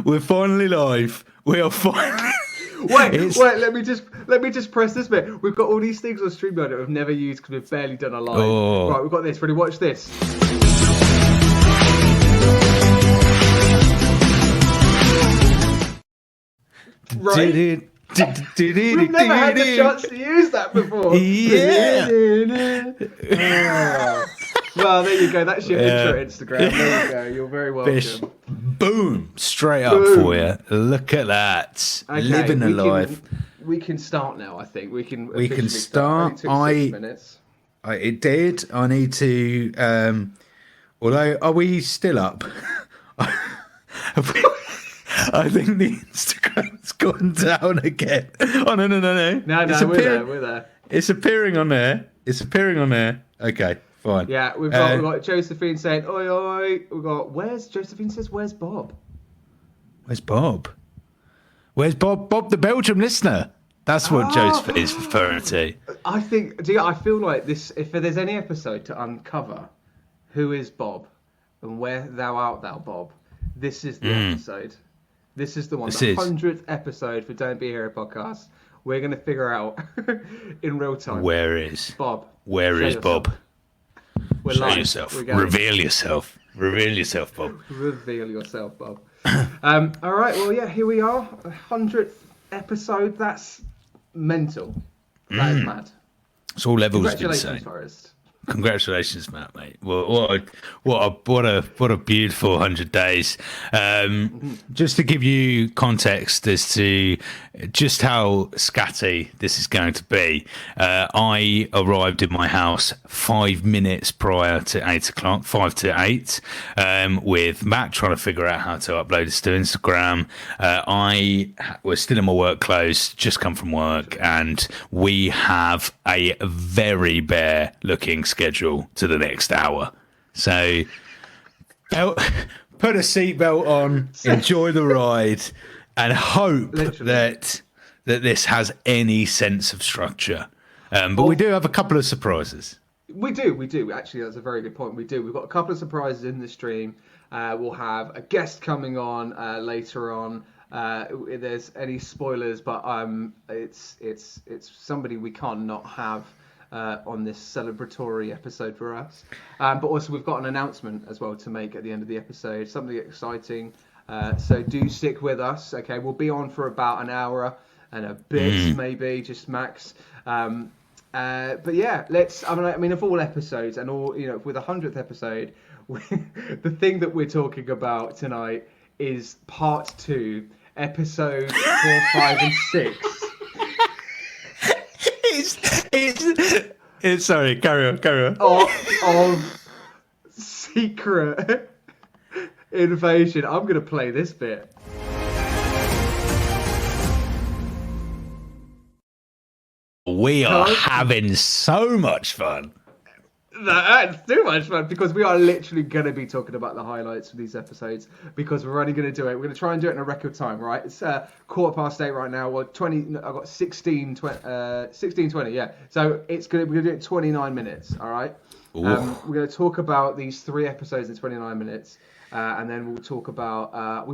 We're finally live. We are finally. Wait. Let me just press this bit. We've got all these things on StreamYard that we've never used because we've barely done a live. Oh. Right, we've got this. Ready? Watch this. Right. We've never had the chance to use that before. Yeah. Oh. Well, there you go. That's your intro Instagram. There you go. You're very welcome. Fish. Boom. Straight up for you. Look at that. Okay, Living a life. We can start now, I think. We can start. It only took 6 minutes. It did. I need to... although, are we still up? I think the Instagram's gone down again. Oh, no. No, we're there. It's appearing on there. Okay, fine. Yeah, we've got Josephine saying, oi, oi. We've got, Josephine says, where's Bob? Where's Bob? Where's Bob? Bob, the Belgium listener. That's what Josephine is referring to. I feel like this, if there's any episode to uncover who is Bob and where thou art thou, Bob, this is the episode. This is the one, the 100th episode for Don't Be a Hero podcast. We're going to figure out in real time. Where is Bob? Where is Bob? Show yourself. Reveal yourself. Reveal yourself, Bob. Reveal yourself, Bob. All right, well, yeah, here we are. 100th episode. That's mental. That is mad. It's all levels of insane. Congratulations, Forrest. Congratulations, Matt, mate. What a beautiful 100 days. Just to give you context as to just how scatty this is going to be, I arrived in my house 5 minutes prior to 8 o'clock, 5 to 8, with Matt trying to figure out how to upload this to Instagram. I was still in my work clothes, just come from work, and we have a very bare looking schedule to the next hour. So put a seatbelt on, enjoy the ride, and hope that this has any sense of structure. But we do have a couple of surprises. We do. Actually, that's a very good point. We do. We've got a couple of surprises in the stream. We'll have a guest coming on later on. If there's any spoilers, but it's somebody we can't not have on this celebratory episode for us. But also we've got an announcement as well to make at the end of the episode, something exciting. So do stick with us. Okay, we'll be on for about an hour and a bit, maybe just max. But yeah, I mean, of all episodes and all, with the 100th episode, the thing that we're talking about tonight is part 2, episode 4, 5, and 6. It's sorry, carry on. Of secret invasion. I'm going to play this bit. We are having so much fun. That's too much fun because we are literally going to be talking about the highlights of these episodes because we're only going to do it. We're going to try and do it in a record time, right? It's 8:15 right now. Well, 20. I've got 16:20. Yeah. So we're going to do it in 29 minutes. All right. We're going to talk about these 3 episodes in 29 minutes, and then we'll talk about. I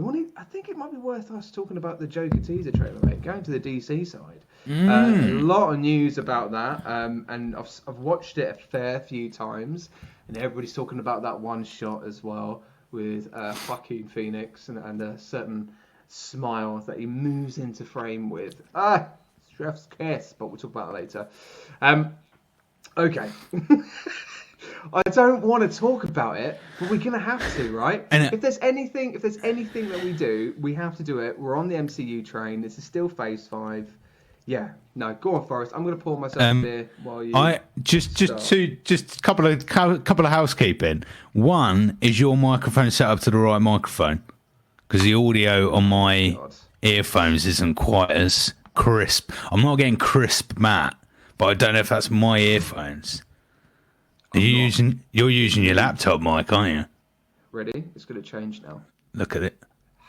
think it might be worth us talking about the Joker teaser trailer, mate. Going to the DC side. A lot of news about that, and I've watched it a fair few times, and everybody's talking about that one shot as well with Joaquin Phoenix and a certain smile that he moves into frame with. Chef's kiss, but we'll talk about that later. Okay. I don't want to talk about it, but we're gonna have to, right? And if there's anything that we do, we have to do it. We're on the MCU train. This is still Phase 5. Yeah, no, go on, Forrest. I'm going to pour myself a beer while you. Just a couple of housekeeping. One is your microphone set up to the right microphone because the audio on my earphones isn't quite as crisp. I'm not getting crisp, Matt, but I don't know if that's my earphones. You're using your laptop mic, aren't you? Ready? It's going to change now. Look at it.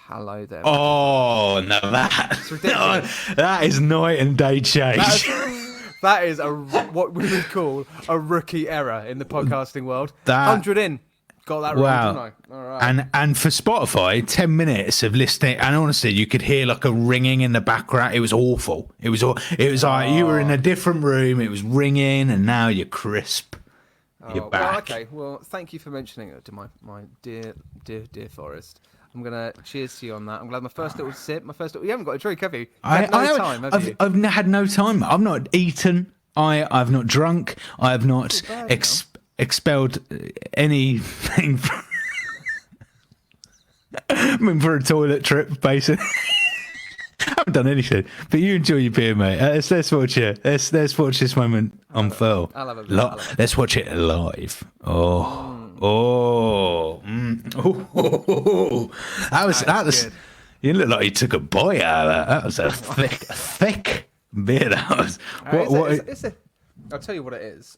Hello there. Oh, no, that is night and day change. That is what we would call a rookie error in the podcasting world. 100 in. Got that Wow. wrong, didn't I? All right. And for Spotify, 10 minutes of listening, and honestly, you could hear like a ringing in the background. It was awful. It was like you were in a different room. It was ringing, and now you're crisp. You're back. Well, okay. Well, thank you for mentioning it to my dear Forrest. I'm gonna cheers to you on that. I'm glad my first little sip, You haven't got a drink, have you? I've had no time. I've not eaten. I've not drunk. I have not expelled anything. I mean, for a toilet trip, basically. I haven't done anything. But you enjoy your beer, mate. Let's watch it. Let's watch this moment unfurl. I'll have a bit. Let's watch it live. That was. Good. You look like you took a bite out of that. That was a thick beer. That was. I'll tell you what it is.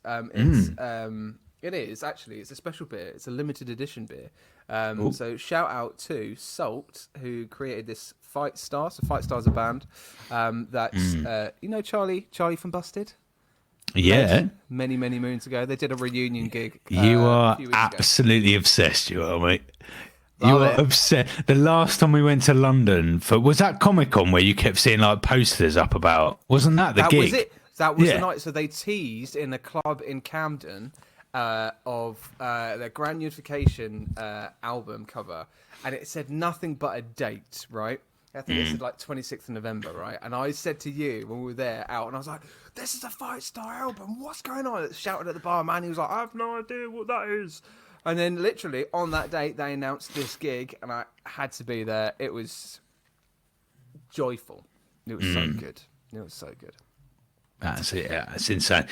It is actually. It's a special beer. It's a limited edition beer. So shout out to Salt, who created this Fight Star. So Fight Star's a band that's Charlie from Busted. Yeah. Many moons ago, they did a reunion gig. You are a few weeks absolutely obsessed. You are, mate. You are obsessed. The last time we went to London was that Comic-Con where you kept seeing like posters up about? Wasn't that the gig? Was it. That was the night. So they teased in a club in Camden of their Grand Unification album cover, and it said nothing but a date, right? I think it said like 26th of November, right? And I said to you when we were there out, and I was like, "This is a Fight Star album. What's going on?" I shouted at the barman. He was like, "I have no idea what that is." And then literally on that date, they announced this gig, and I had to be there. It was joyful. It was so good. It was so good. That's it. Yeah, it's insane.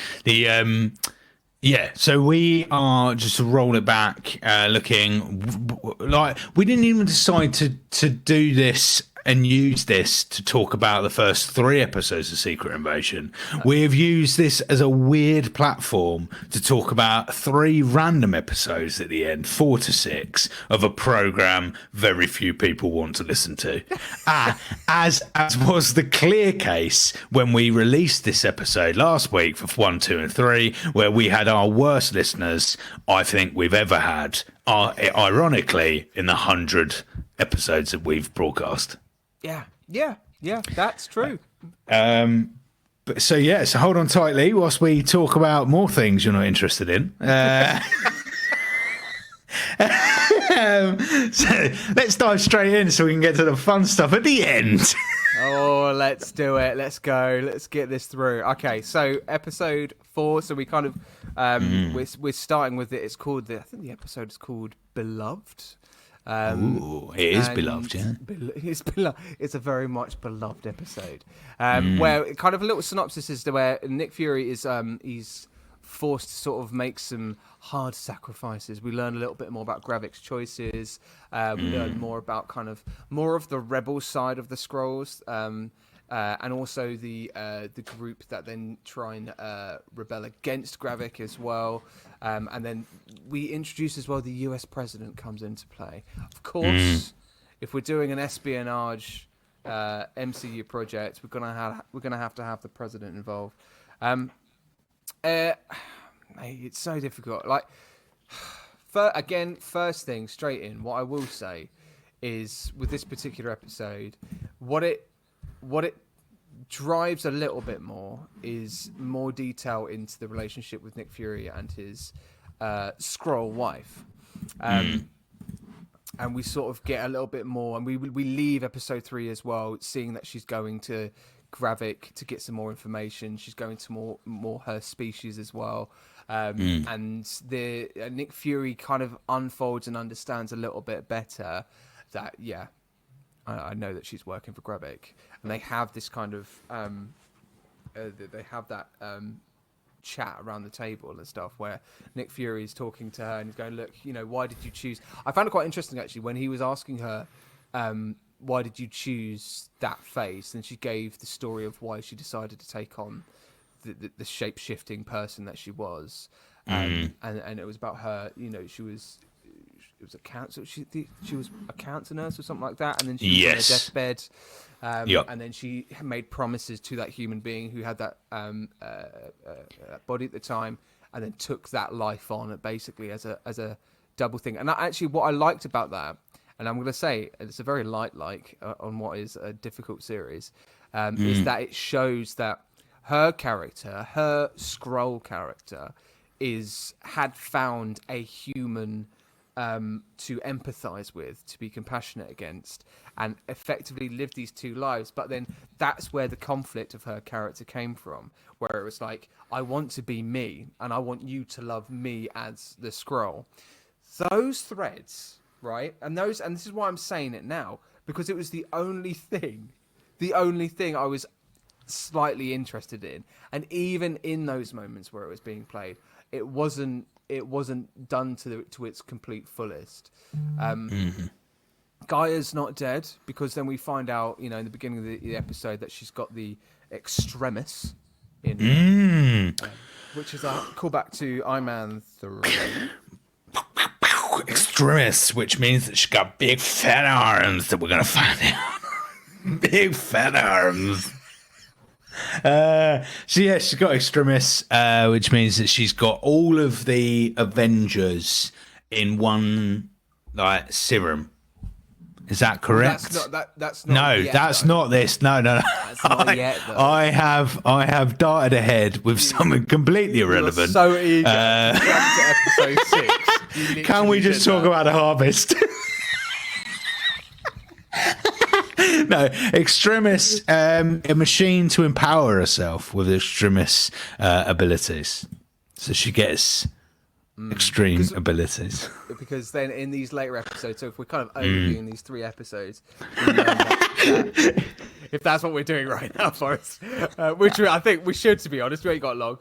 So we are just to roll it back, looking like we didn't even decide to do this and use this to talk about the first 3 episodes of Secret Invasion. We have used this as a weird platform to talk about 3 random episodes at the end, 4 to 6, of a program very few people want to listen to. As was the clear case when we released this episode last week for 1, 2, and 3, where we had our worst listeners I think we've ever had, ironically, in the 100 episodes that we've broadcast. Yeah, that's true. So hold on tightly whilst we talk about more things you're not interested in. So let's dive straight in so we can get to the fun stuff at the end. Oh, let's do it. Let's go. Let's get this through. Okay, so episode 4. So we kind of we're starting with it. It's called I think the episode is called Beloved. It is beloved, yeah. It's a very much beloved episode. Where kind of a little synopsis is where Nick Fury is he's forced to sort of make some hard sacrifices. We learn a little bit more about Gravik's choices. We learn more about kind of more of the rebel side of the Skrulls, and also the group that then try and rebel against Gravik as well. And then we introduce as well the US president comes into play. Of course, if we're doing an espionage MCU project, we're gonna have to have the president involved. It's so difficult. Like, first thing straight in. What I will say is with this particular episode, what it drives a little bit more is more detail into the relationship with Nick Fury and his Skrull wife. And we sort of get a little bit more, and we leave episode 3 as well, seeing that she's going to Gravik to get some more information. She's going to more her species as well. And the Nick Fury kind of unfolds and understands a little bit better that, I know that she's working for Gravik, and they have this kind of they have that chat around the table and stuff where Nick Fury is talking to her and he's going, look, why did you choose? I found it quite interesting actually when he was asking her, why did you choose that face? And she gave the story of why she decided to take on the shape-shifting person that she was, and it was about her. It was a cancer. She was a cancer nurse or something like that, and then she was on her deathbed. And then she made promises to that human being who had that body at the time, and then took that life on basically as a double thing. And actually, what I liked about that, and I'm going to say it's a very light on what is a difficult series, is that it shows that her character, her Skrull character, had found a human to empathize with, to be compassionate against, and effectively live these two lives. But then that's where the conflict of her character came from, where it was like, I want to be me, and I want you to love me as the Skrull. Those threads, right? And this is why I'm saying it now, because it was the only thing I was slightly interested in. And even in those moments where it was being played, it wasn't done to its complete fullest. Gaia's not dead, because then we find out, in the beginning of the episode, that she's got the extremis in, which is a callback to Iron Man 3. Extremis, which means that she's got big fat arms that we're gonna find out. Big fat arms. So yeah, she's got extremis, which means that she's got all of the Avengers in one serum. Is that correct? That's not. No, yet, that's though. not this. No. That's not yet, though. I have darted ahead with something completely irrelevant. So eager. To episode 6. Can we just talk about the harvest? No, extremis, a machine to empower herself with extremis abilities. So she gets extreme abilities. Because then in these later episodes, so if we're kind of overviewing these 3 episodes, we learn that, if that's what we're doing right now, Forrest, which I think we should, to be honest, we ain't got long,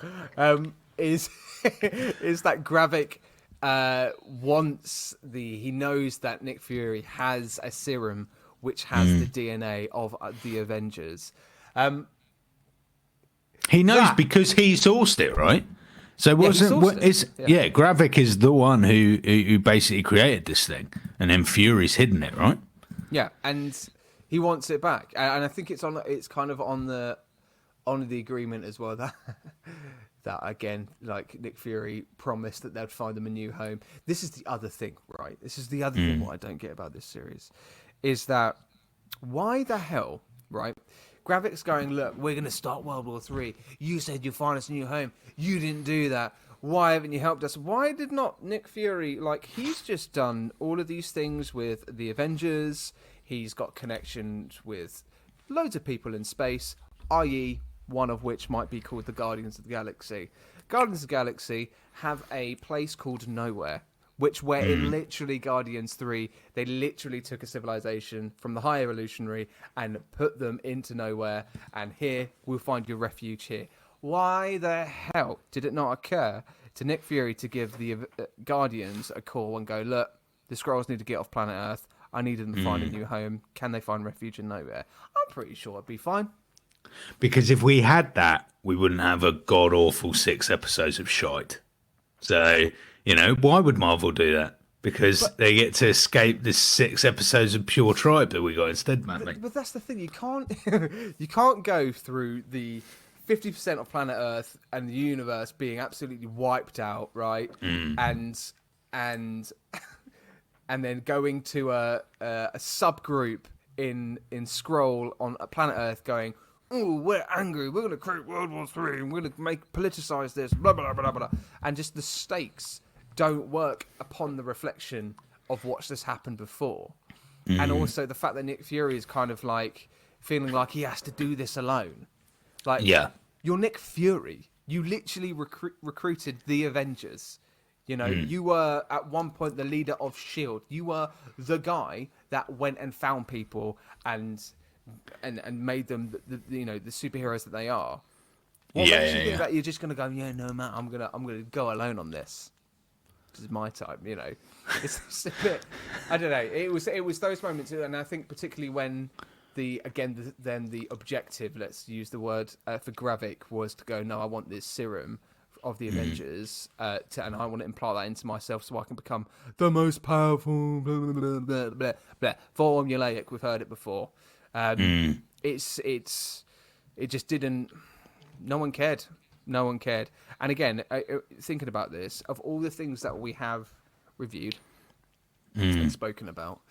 is that Gravik he knows that Nick Fury has a serum which has the DNA of the Avengers. He knows because he sourced it, right? So Gravik is the one who basically created this thing, and then Fury's hidden it, right? Yeah, and he wants it back, and I think it's kind of on the agreement as well that again, like Nick Fury promised that they'd find them a new home. This is the other thing, right? This is the other thing what I don't get about this series is that why the hell, right? Gravik's going, look, we're going to start World War III. You said you'd find us a new home. You didn't do that. Why haven't you helped us? Why did not Nick Fury, he's just done all of these things with the Avengers. He's got connections with loads of people in space, i.e. one of which might be called the Guardians of the Galaxy. Guardians of the Galaxy have a place called Nowhere, where it literally, Guardians 3, they literally took a civilization from the High Evolutionary and put them into Nowhere, and here, we'll find your refuge here. Why the hell did it not occur to Nick Fury to give the Guardians a call and go, look, the Skrulls need to get off planet Earth, I need them to find a new home, can they find refuge in Nowhere? I'm pretty sure it'd be fine. Because if we had that, we wouldn't have a god-awful 6 episodes of shite. So... why would Marvel do that? Because they get to escape this 6 episodes of pure tripe that we got instead, man. But that's the thing. You can't go through the 50% of planet Earth and the universe being absolutely wiped out, right? And then going to a subgroup in Skrull on planet Earth going, oh, we're angry. We're going to create World War III and we're going to politicize this, blah, blah, blah, blah, blah. And just the stakes don't work upon the reflection of what's just happened before. And also the fact that Nick Fury is kind of feeling like he has to do this alone. You're Nick Fury. You literally recruited the Avengers. You were at one point the leader of S.H.I.E.L.D. You were the guy that went and found people and made them the superheroes that they are. What makes you think that you're just gonna go, no, Matt, I'm gonna go alone on this. This is my time, It's a bit, I don't know. It was those moments, and I think particularly when the objective, let's use the word for Gravik, was to go, no, I want this serum of the Avengers, and I want to implant that into myself so I can become the most powerful. Blah, blah, blah, blah, blah, blah. Formulaic. We've heard it before. It just didn't. No one cared. And again, thinking about this, of all the things that we have reviewed and spoken about.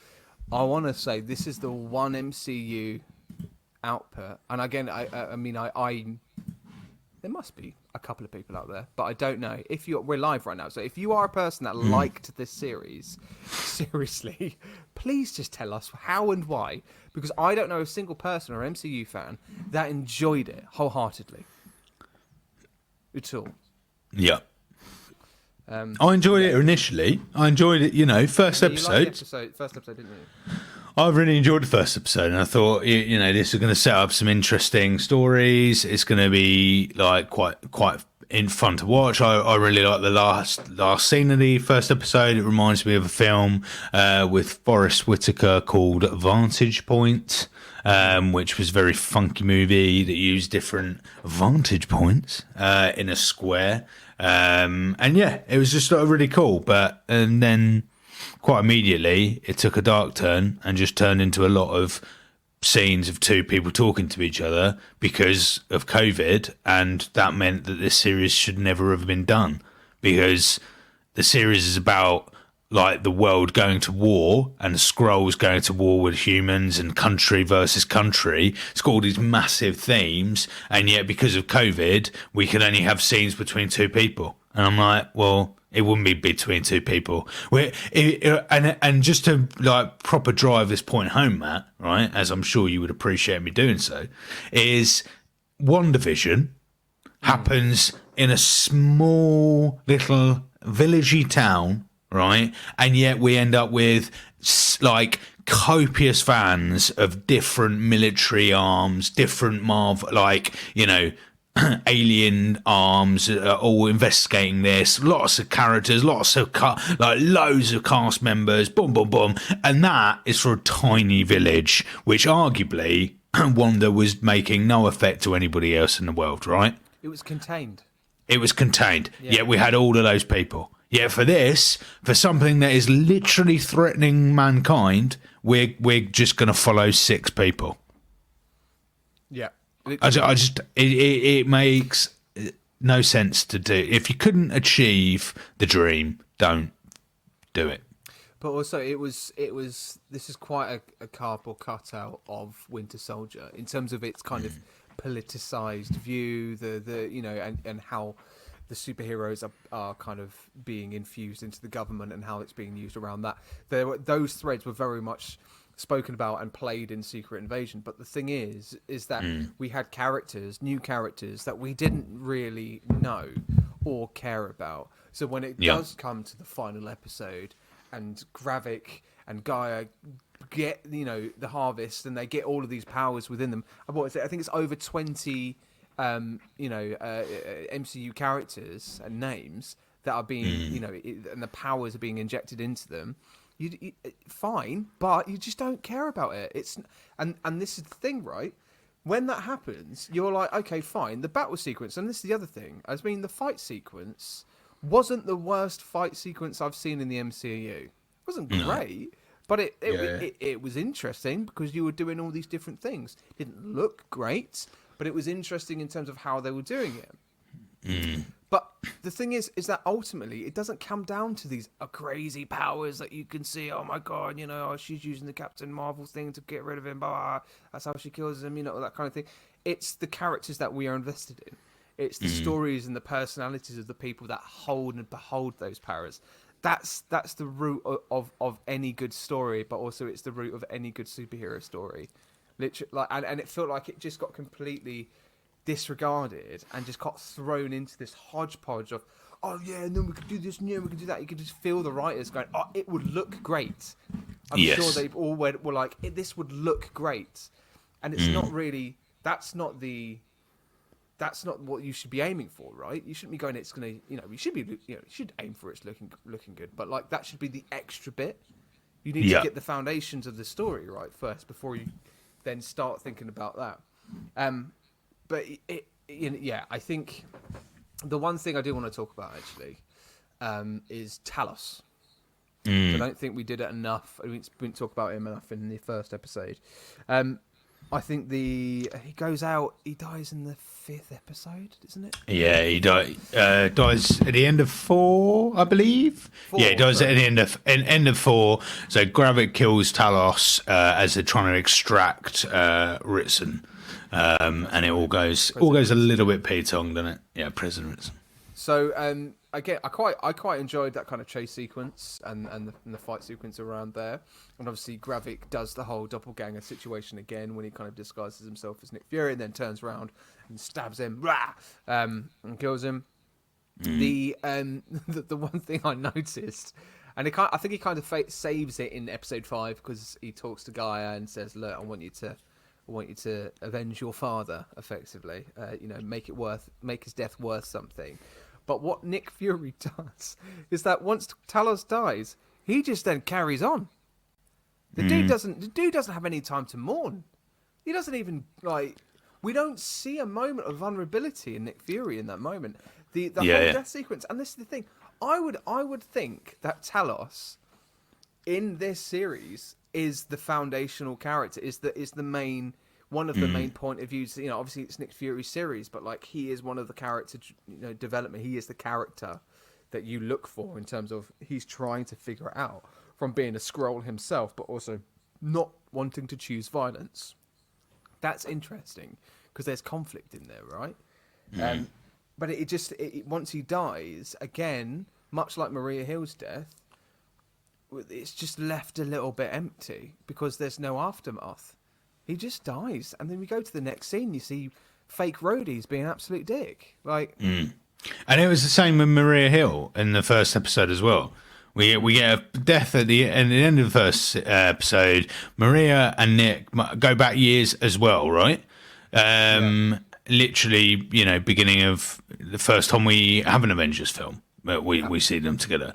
I want to say this is the one MCU output, and again, I mean, there must be a couple of people out there, but I don't know. We're live right now, so if you are a person that liked this series, seriously, please just tell us how and why, because I don't know a single person or MCU fan that enjoyed it wholeheartedly at all. Yeah. I enjoyed it initially. I enjoyed it, first episode. First episode, didn't you? I really enjoyed the first episode, and I thought, this is going to set up some interesting stories. It's going to be like quite fun to watch. I really like the last scene of the first episode. It reminds me of a film with Forrest Whitaker called Vantage Point, which was a very funky movie that used different vantage points in a square. And yeah, it was just really cool. And then quite immediately, it took a dark turn and just turned into a lot of scenes of two people talking to each other because of COVID, and that meant that this series should never have been done, because the series is about like the world going to war and the Skrulls going to war with humans and country versus country. It's got all these massive themes, and yet because of COVID, we can only have scenes between two people. And I'm like, well, it wouldn't be between two people. And just to like proper drive this point home, Matt, right, as I'm sure you would appreciate me doing so, is WandaVision happens in a small little villagey town, right? And yet we end up with like copious fans of different military arms, different alien arms, all investigating this. Lots of characters, loads of cast members. Boom, boom, boom, and that is for a tiny village, which arguably Wanda was making no effect to anybody else in the world. Right? It was contained. Yeah. Yet we had all of those people. Yet for something that is literally threatening mankind, we're just going to follow 6 people. Yeah. It makes no sense to do. If you couldn't achieve the dream, don't do it. But also, it was. This is quite a cardboard cutout of Winter Soldier in terms of its kind of politicized view. And how the superheroes are kind of being infused into the government and how it's being used around that. Those threads were very much spoken about and played in Secret Invasion, but the thing is that we had new characters that we didn't really know or care about. So when it does come to the final episode and Gravik and Gaia get the harvest and they get all of these powers within them, I think it's over 20 MCU characters and names that are being and the powers are being injected into them. You fine, but you just don't care about it. And this is the thing, right? When that happens, you're like, okay, fine. The battle sequence, and this is the other thing. The fight sequence wasn't the worst fight sequence I've seen in the MCU. It wasn't great, but it was interesting because you were doing all these different things. It didn't look great, but it was interesting in terms of how they were doing it. But the thing is that ultimately it doesn't come down to these crazy powers that you can see. Oh my god, she's using the Captain Marvel thing to get rid of him. Blah, that's how she kills him. That kind of thing. It's the characters that we are invested in. It's the stories and the personalities of the people that hold and behold those powers. That's the root of any good story, but also it's the root of any good superhero story. Literally, and it felt like it just got completely disregarded and just got thrown into this hodgepodge of, oh yeah, and then we could do this, and yeah, we could do that. You could just feel the writers going, oh, it would look great. I'm sure they all were like, this would look great, and it's not really. That's not what you should be aiming for, right? You shouldn't be going. It's gonna, you should be, you should aim for it's looking good, but like that should be the extra bit. You need to get the foundations of the story right first before you then start thinking about that. But I think the one thing I do want to talk about actually is Talos. I don't think we did it enough. We didn't talk about him enough in the first episode. I think he goes out. He dies in the 5th episode, isn't it? Yeah, he dies at the end of 4, I believe. 4, yeah, he dies sorry. at the end of 4. So Gravik kills Talos as they're trying to extract Ritson, and it all goes a little bit petong, doesn't it? Yeah, President Ritson. So again, I quite enjoyed that kind of chase sequence and the fight sequence around there. And obviously Gravik does the whole doppelganger situation again when he kind of disguises himself as Nick Fury and then turns around and stabs him, and kills him. The one thing I noticed, and I think he kind of saves it in episode 5 because he talks to Gaia and says, "Look, I want you to avenge your father, effectively. Make his death worth something." But what Nick Fury does is that once Talos dies, he just then carries on. The dude doesn't have any time to mourn. He doesn't even we don't see a moment of vulnerability in Nick Fury in that moment. The whole death sequence, and this is the thing. I would think that Talos in this series is the foundational character, is the main one of the main point of views. Obviously it's Nick Fury's series, but he is one of the character development. He is the character that you look for in terms of he's trying to figure it out from being a Skrull himself, but also not wanting to choose violence. That's interesting because there's conflict in there, right? But once he dies, again, much like Maria Hill's death, it's just left a little bit empty because there's no aftermath. He just dies, and then we go to the next scene. You see fake roadies being an absolute dick. And it was the same with Maria Hill in the first episode as well. We get a death at the end of the first episode. Maria and Nick go back years as well, right? Literally, beginning of the first time we have an Avengers film, we see them together,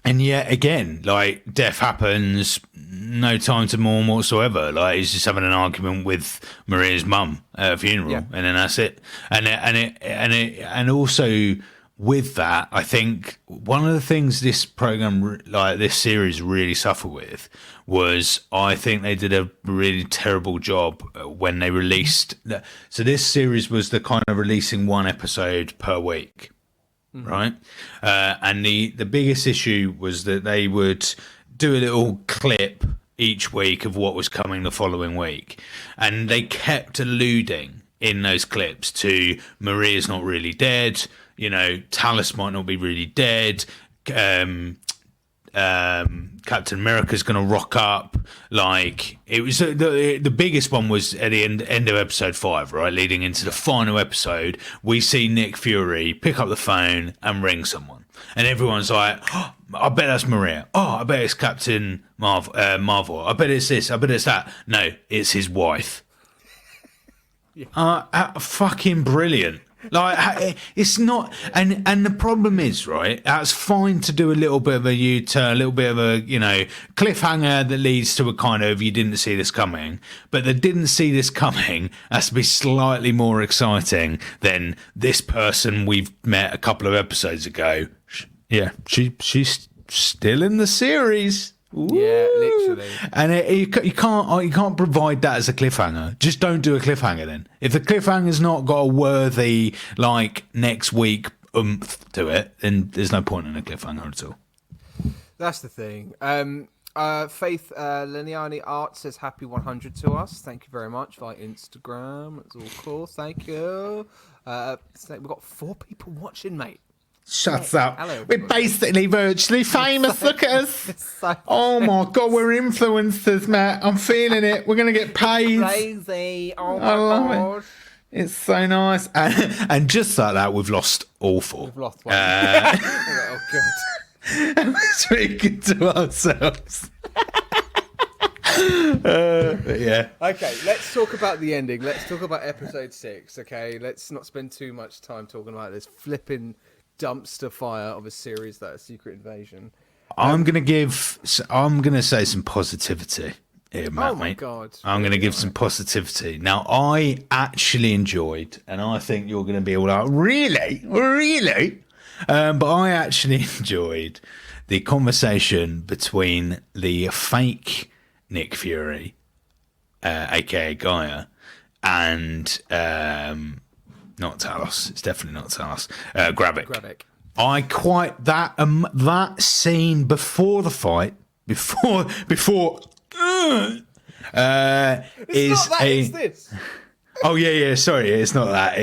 and yet again, death happens, no time to mourn whatsoever. He's just having an argument with Maria's mum at a funeral, and then that's it. And also with that, I think one of the things this program, this series, really suffered with was I think they did a really terrible job when they released. So this series was the kind of releasing one episode per week. Right, and the biggest issue was that they would do a little clip each week of what was coming the following week, and they kept alluding in those clips to Maria's not really dead, Talos might not be really dead, Captain America's going to rock up. It was the biggest one was at the end of episode 5, right? Leading into the final episode, we see Nick Fury pick up the phone and ring someone, and everyone's like, oh, I bet that's Maria. Oh, I bet it's Captain Marvel. I bet it's this. I bet it's that. No, it's his wife. Fucking brilliant. It's not, and the problem is, right, that's fine to do a little bit of a U-turn, a little bit of a cliffhanger that leads to a kind of you didn't see this coming, but the didn't see this coming has to be slightly more exciting than this person we've met a couple of episodes ago. She's still in the series. Ooh. Yeah, literally. And you can't provide that as a cliffhanger. Just don't do a cliffhanger then. If the cliffhanger's not got a worthy next week oomph to it, then there's no point in a cliffhanger at all. That's the thing. Faith Liniani Art says happy 100 to us. Thank you very much via Instagram. That's all cool. Thank you. We've got 4 people watching, mate. Shut up. Hello, we're basically virtually famous. Look at us. Oh my God, we're influencers, Matt. I'm feeling it. We're going to get paid. Crazy. Oh my I love gosh. it. It's so nice. And just like that, we've lost all 4. We've lost one. Oh God. We're speaking to ourselves. Yeah. Okay, let's talk about the ending. Let's talk about episode 6. Okay, let's not spend too much time talking about this flipping dumpster fire of a series that is Secret Invasion. I'm gonna say some positivity here, Matt. Oh my mate. God! I'm gonna give some positivity. Now, I actually enjoyed, and I think you're gonna be all like, really. But I actually enjoyed the conversation between the fake Nick Fury aka Gaia, and not Talos. It's definitely not Talos. Gravik. Gravik. I quite that scene before the fight, before It's is not that, it's this. Oh yeah. Sorry, it's not that.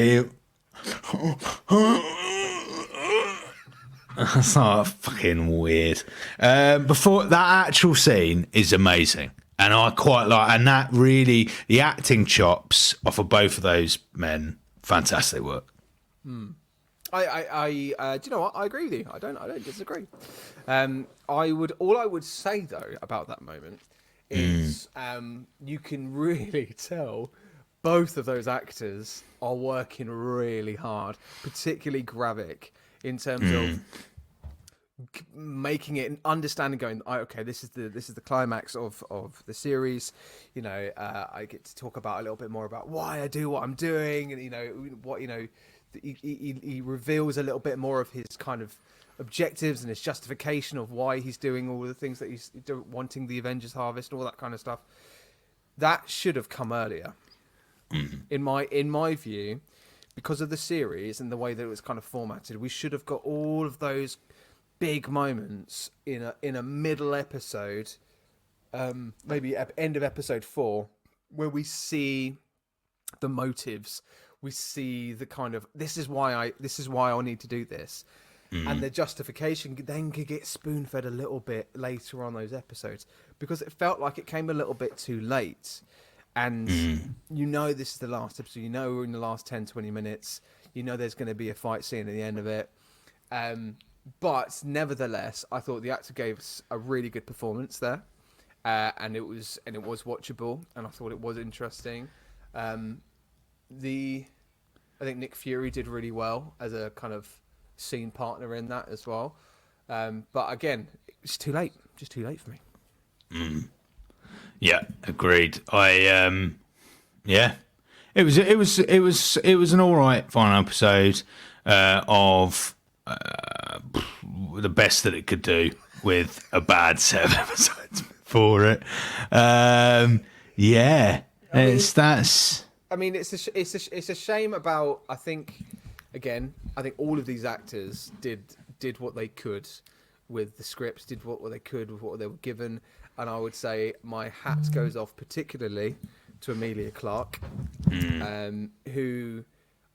That's not fucking weird. Before that actual scene is amazing, and I quite like, and that really the acting chops off of both of those men, fantastic work. Do you know what? I agree with you. I don't disagree. All I would say though about that moment is you can really tell both of those actors are working really hard, particularly Gravik, in terms of making it and understanding, going, okay, this is the climax of the series. You know, I get to talk about a little bit more about why I do what I'm doing, and he reveals a little bit more of his kind of objectives and his justification of why he's doing all the things that he's wanting the Avengers harvest and all that kind of stuff. That should have come earlier, in my view, because of the series and the way that it was kind of formatted. We should have got all of those big moments in a middle episode, maybe end of episode 4, where we see the motives. We see the kind of this is why I need to do this, and the justification then could get spoon fed a little bit later on those episodes, because it felt like it came a little bit too late. And this is the last episode. We're in the last 10-20 minutes. There's going to be a fight scene at the end of it. But nevertheless, I thought the actor gave us a really good performance there, and it was watchable, and I thought it was interesting. I think Nick Fury did really well as a kind of scene partner in that as well. But again, it's too late. Just too late for me. Yeah, agreed. It was an all right final episode of the best that it could do with a bad set of episodes before it. It's a shame about. I think all of these actors did what they could with the scripts, did what they could with what they were given, and I would say my hat goes off particularly to Emilia Clarke, who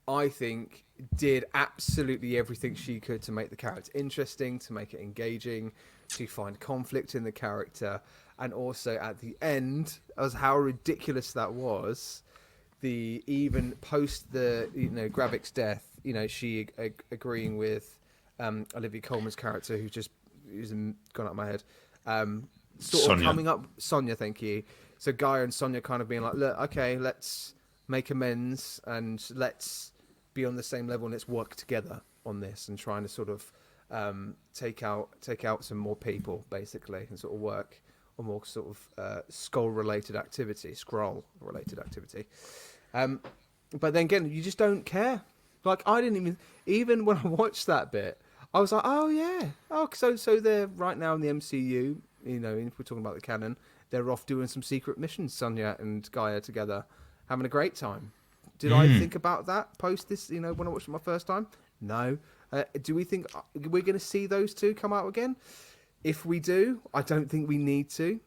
I think did absolutely everything she could to make the character interesting, to make it engaging, to find conflict in the character, and also at the end, as how ridiculous that was, even post the Gravik's death, she agreeing with Olivia Colman's character, who's gone out of my head, Sonia. of coming up, Sonia, thank you. So Gaia and Sonia kind of being like, look, okay, let's make amends and let's be on the same level and let's work together on this, and trying to sort of take out some more people basically, and sort of work on more sort of scroll related activity. But then again, you just don't care. Like, I didn't even when I watched that bit, I was like, oh yeah, so they're right now in the MCU. If we're talking about the canon, they're off doing some secret missions, Sonya and Gaia together, having a great time. Did I think about that post this, when I watched it my first time? No. Do we think we're going to see those two come out again? If we do, I don't think we need to.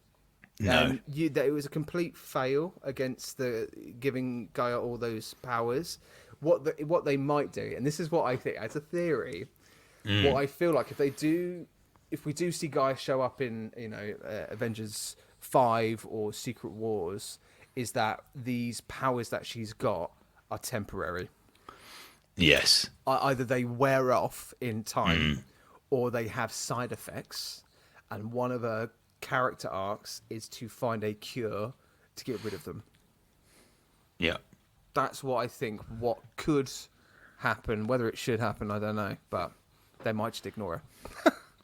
No. It was a complete fail against the giving Gaia all those powers. What they might do, and this is what I think as a theory, what I feel like if we do see Gaia show up in Avengers 5 or Secret Wars, is that these powers that she's got are temporary. Yes. Either they wear off in time, or they have side effects, and one of her character arcs is to find a cure to get rid of them. Yeah. That's what I think. What could happen? Whether it should happen, I don't know, but they might just ignore it.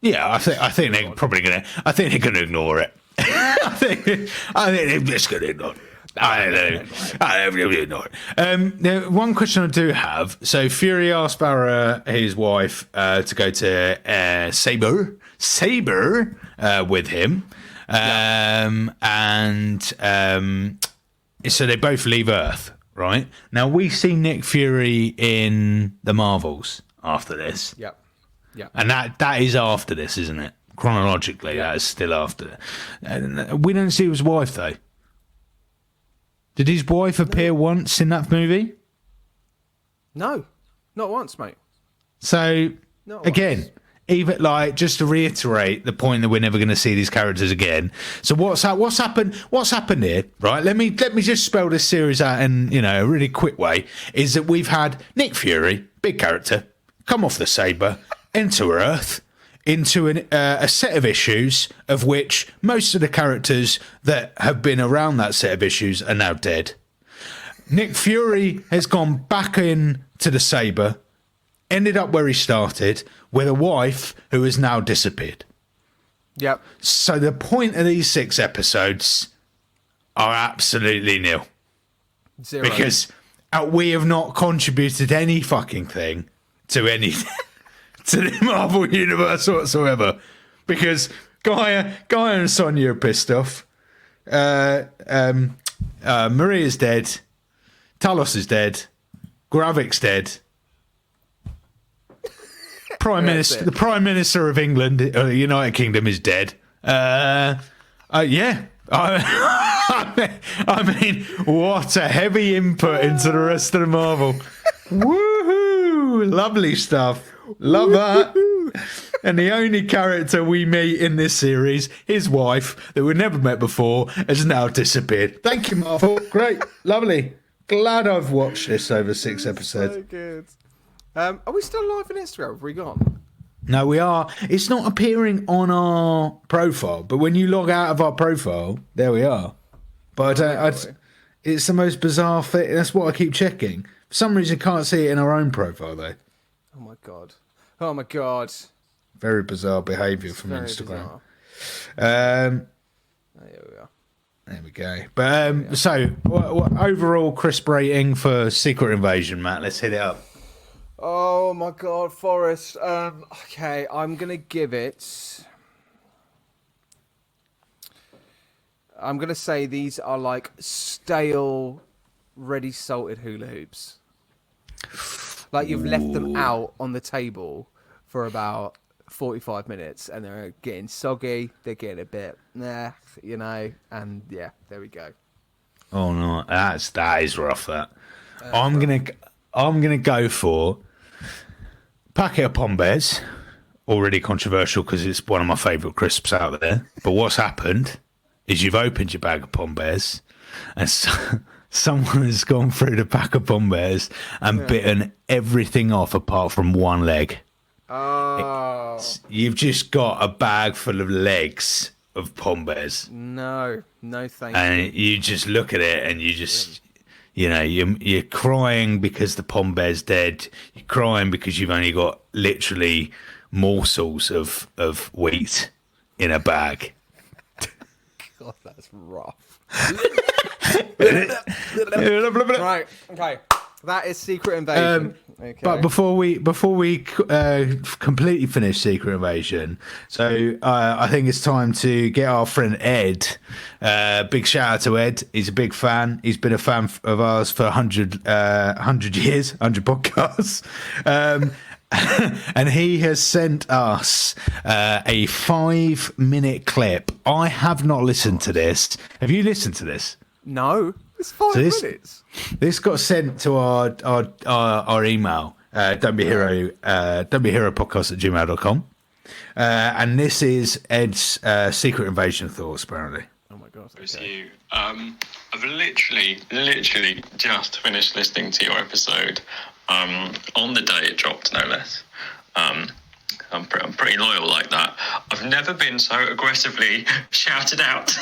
Yeah, I think they're probably gonna. I think they're gonna ignore it. I think they're just gonna ignore it. I don't ignore it. Now, one question I do have. So Fury asked Barra, his wife, to go to Saber with him, and so they both leave Earth, right? Now we see Nick Fury in the Marvels after this. Yep. Yeah. And that is after this, isn't it? Chronologically, that is still after. And we don't see his wife, though. Did his wife appear once in that movie? No, not once, mate. So, Not again, once. even like just to reiterate the point that we're never going to see these characters again. So what's happened? What's happened here? Right? Let me just spell this series out in a really quick way. Is that we've had Nick Fury, big character, come off the saber, enter Earth, into a set of issues of which most of the characters that have been around that set of issues are now dead. Nick Fury has gone back in to the saber, ended up where he started with a wife who has now disappeared. Yep. So the point of these 6 episodes are absolutely nil. Zero. Because we have not contributed any fucking thing to anything. To the Marvel Universe whatsoever, because Gaia and Sonya are pissed off. Maria's dead. Talos is dead. Gravik's dead. The Prime Minister of England, United Kingdom, is dead. Yeah. I mean, what a heavy input into the rest of the Marvel. Woohoo! Lovely stuff. Love that. And the only character we meet in this series, his wife, that we never met before, has now disappeared. Thank you, Marvel. Great. Lovely. Glad I've watched this over 6 episodes. So good. Are we still live on Instagram? Have we gone? No, we are. It's not appearing on our profile, but when you log out of our profile, there we are. But it's the most bizarre thing. That's what I keep checking. For some reason, I can't see it in our own profile, though. Oh my god. Oh my god. Very bizarre behaviour from Very Instagram. bizarre. There we are. There we go. But so, what overall crisp rating for Secret Invasion, Matt? Let's hit it up. Oh my god, Forrest. Okay, I'm gonna give it. I'm gonna say these are like stale, ready salted hula hoops. Like you've left them out on the table for about 45 minutes and they're getting soggy, they're getting a bit and yeah, there we go. Oh no, that is rough. That I'm gonna go for packet of Pombears. Already controversial because it's one of my favourite crisps out there. But what's happened is you've opened your bag of Pombears and someone has gone through the pack of Pombears and bitten everything off apart from one leg. Oh. You've just got a bag full of legs of Pombears. No, thank you. And you just look at it and you just, you're crying because the Pombear's dead. You're crying because you've only got literally morsels of wheat in a bag. God, that's rough. Right, okay. That is Secret Invasion. Okay. But before we completely finish Secret Invasion, so I think it's time to get our friend Ed. Big shout out to Ed. He's a big fan. He's been a fan of ours for 100 years, 100 podcasts. And he has sent us a 5-minute clip. I have not listened to this. Have you listened to this? No, it's 5 minutes. This got sent to our email. Don't be hero podcast@gmail.com. And this is Ed's Secret Invasion thoughts, apparently. Oh my god. Okay. I've literally just finished listening to your episode on the day it dropped, no less. I'm pretty loyal like that. I've never been so aggressively shouted out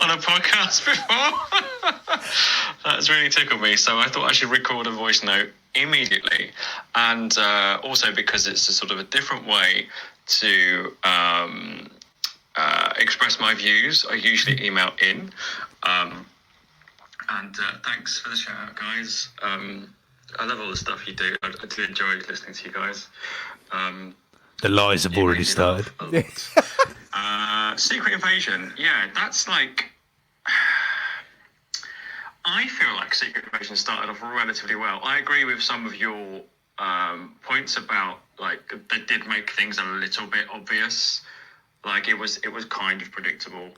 on a podcast before. That's really tickled me. So I thought I should record a voice note immediately. And also because it's a sort of a different way to express my views. I usually email in. And thanks for the shout out, guys. I love all the stuff you do. I do enjoy listening to you guys. The lies have already started. Secret Invasion, yeah, that's like I feel like Secret Invasion started off relatively well. I agree with some of your points about like they did make things a little bit obvious. Like it was kind of predictable.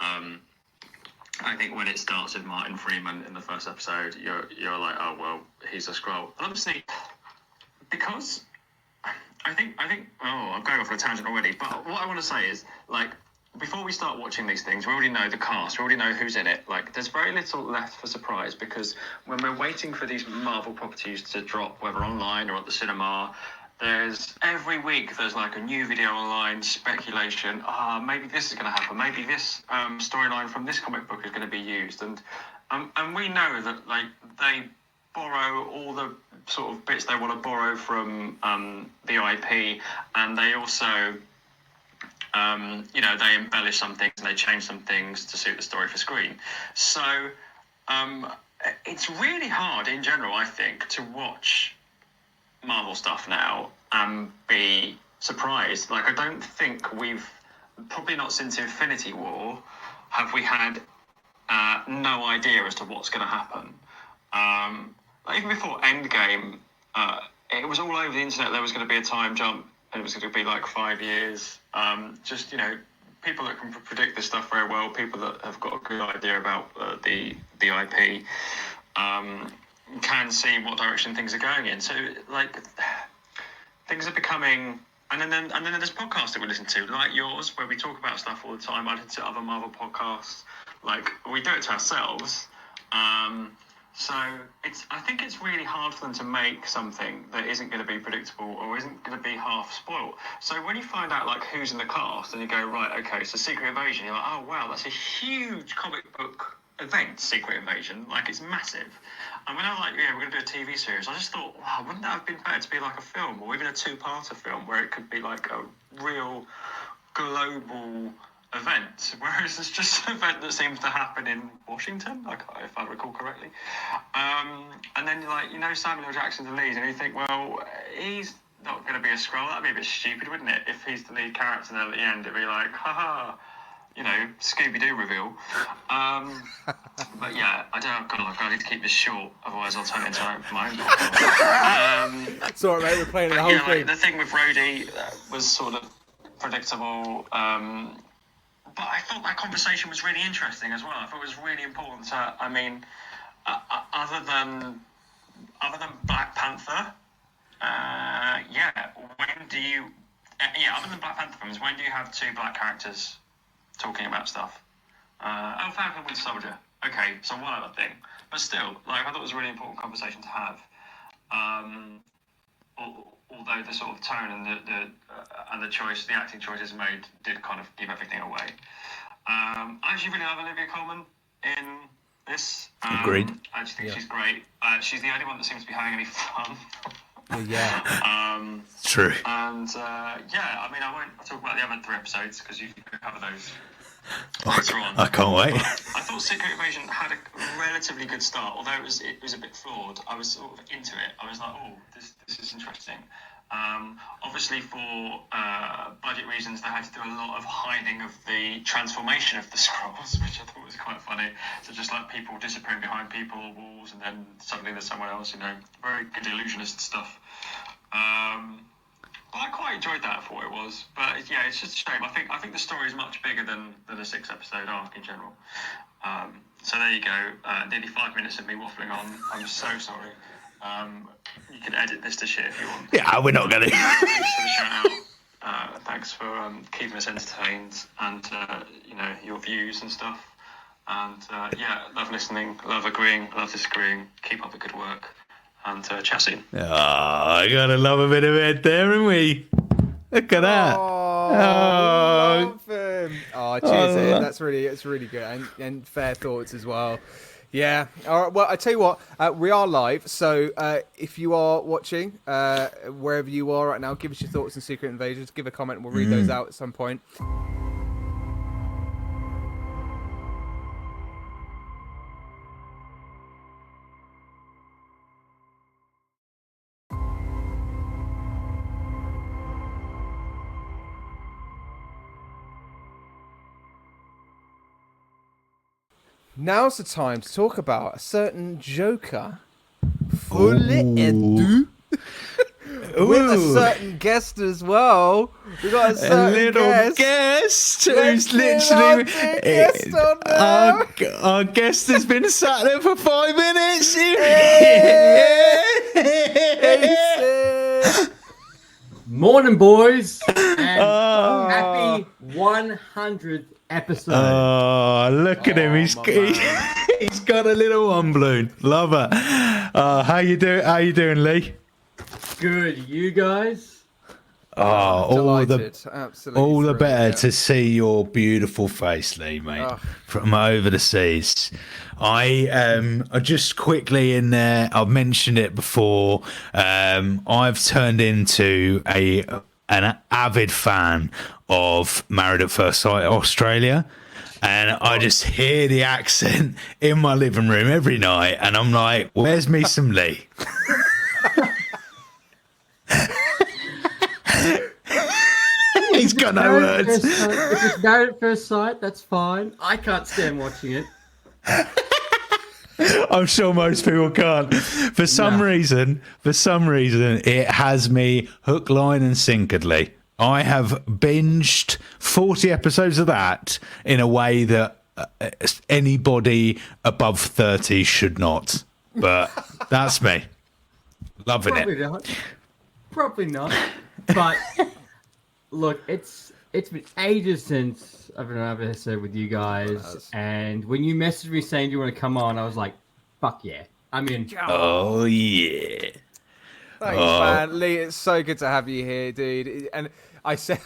I think when it starts with Martin Freeman in the first episode, you're like, oh well, he's a Skrull. And obviously, because I think oh, I'm going off on a tangent already. But what I want to say is like, before we start watching these things, we already know the cast, we already know who's in it. Like, there's very little left for surprise because when we're waiting for these Marvel properties to drop, whether online or at the cinema, there's every week there's like a new video online, speculation. Maybe this is going to happen. Maybe this storyline from this comic book is going to be used, and we know that like they borrow all the sort of bits they want to borrow from the IP, and they also. They embellish some things and they change some things to suit the story for screen. So it's really hard in general, I think, to watch Marvel stuff now and be surprised. Like, I don't think we've, probably not since Infinity War, have we had no idea as to what's going to happen. Like even before Endgame, it was all over the internet there was going to be a time jump and it was going to be like 5 years. People that can predict this stuff very well, people that have got a good idea about the IP, can see what direction things are going in. So like things are becoming, and then there's podcasts that we listen to, like yours, where we talk about stuff all the time. I listen to other Marvel podcasts. Like we do it to ourselves. So I think it's really hard for them to make something that isn't going to be predictable or isn't going to be half spoiled. So when you find out like who's in the cast and you go, right, okay, so Secret Invasion, you're like, oh wow, that's a huge comic book event, Secret Invasion, like it's massive. And when I was like, yeah, we're going to do a TV series, I just thought, wow, wouldn't that have been better to be like a film or even a two-parter film where it could be like a real global event, whereas it's just an event that seems to happen in Washington, if I recall correctly. And then Samuel L. Jackson's the lead, and you think, well, he's not going to be a Skrull. That'd be a bit stupid, wouldn't it? If he's the lead character, and then at the end it'd be like, haha, Scooby-Doo reveal. But yeah, I need to keep this short, otherwise I'll turn it into my own podcast. It's all right, mate, we're playing the whole thing. The thing with Rhodey was sort of predictable. But I thought that conversation was really interesting as well. I thought it was really important to, other than Black Panther, other than Black Panther films, when do you have two black characters talking about stuff? Falcon Winter Soldier. Okay, so one other thing. But still, I thought it was a really important conversation to have. Although the sort of tone and the acting choices made did kind of give everything away. I actually really love Olivia Colman in this. Agreed. I just think she's great. She's the only one that seems to be having any fun. Yeah. True. And I won't talk about the other 3 episodes because you can cover those later on. I can't wait. I thought Secret Invasion had a relatively good start, although it was a bit flawed. I was sort of into it. I was like, oh, this is interesting. Obviously, for budget reasons, they had to do a lot of hiding of the transformation of the Skrulls, which I thought was quite funny. So just like people disappearing behind people or walls, and then suddenly there's someone else. Very good illusionist stuff. But I quite enjoyed that for what it was. But yeah, it's just a shame. I think the story is much bigger than a 6-episode arc in general. So there you go. Nearly 5 minutes of me waffling on. I'm so sorry. You can edit this to shit if you want. Yeah, we're not going to. Thanks for the shout out. Thanks for keeping us entertained and your views and stuff. And love listening, love agreeing, love disagreeing. Keep up the good work. And chat soon. Oh, I gotta love a bit of it there, haven't we? Look at that. Oh, love him. Oh, cheers, Ian. It's really good and fair thoughts as well. Yeah. All right. Well, I tell you what, we are live, so if you are watching wherever you are right now, give us your thoughts on Secret Invasions. Give a comment, and we'll read those out at some point. now's the time to talk about a certain Joker fully edu with a certain guest as well. We got a certain little guest who's literally guest on there. our guest has been sat there for 5 minutes. Morning, boys, and happy 100th episode. Oh, look at him! He's got a little one balloon. Love it. How you doing? How you doing, Lee? Good, you guys? Oh, all Delighted. Absolutely the thrilled, better yeah. to see your beautiful face, Lee, mate, from over the seas. I just quickly in there. I've mentioned it before. I've turned into an avid fan of Married at First Sight Australia. And I just hear the accent in my living room every night, and I'm like, "Where's me some Lee?" He's got no words. If it's Married at First Sight, that's fine. I can't stand watching it. I'm sure most people can't. For some reason, it has me hook, line, and sinkeredly. I have binged 40 episodes of that in a way that anybody above 30 should not. But that's me. Loving Probably it. not. Probably not. But look, it's been ages since I've done another episode with you guys. And when you messaged me saying you want to come on, I was like, fuck yeah. I'm in. Oh, yeah. Thanks, man. Lee, it's so good to have you here, dude. And I said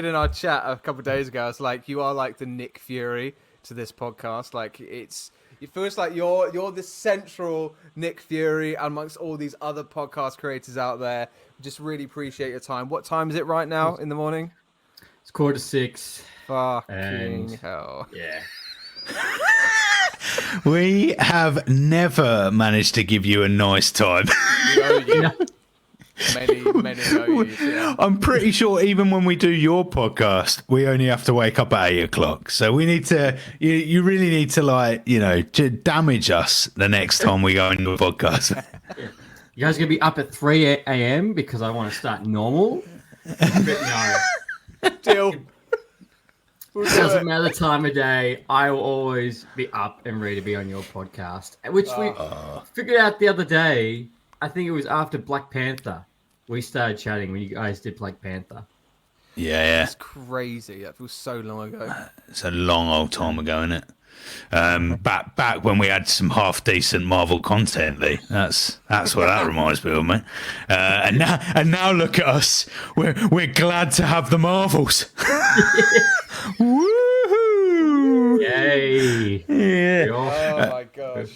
in our chat a couple of days ago, I was like, you are like the Nick Fury to this podcast. Like it feels like you're the central Nick Fury amongst all these other podcast creators out there. Just really appreciate your time. What time is it right now in the morning? It's 5:45. Fucking hell. Yeah. We have never managed to give you a nice time. We owe you. Many owe you. Yeah. I'm pretty sure even when we do your podcast, we only have to wake up at 8 o'clock. So we need to, you really need to to damage us the next time we go into a podcast. You guys gonna be up at 3 a.m. because I want to start normal? But no. Deal. It doesn't matter the time of day. I will always be up and ready to be on your podcast. Which we figured out the other day. I think it was after Black Panther. We started chatting when you guys did Black Panther. Yeah. It's crazy. That feels so long ago. It's a long old time ago, isn't it? Back when we had some half decent Marvel content, Lee. That's what that reminds me of, mate. And now look at us. We're glad to have the Marvels. Woohoo! Yay! Yeah. Oh my gosh.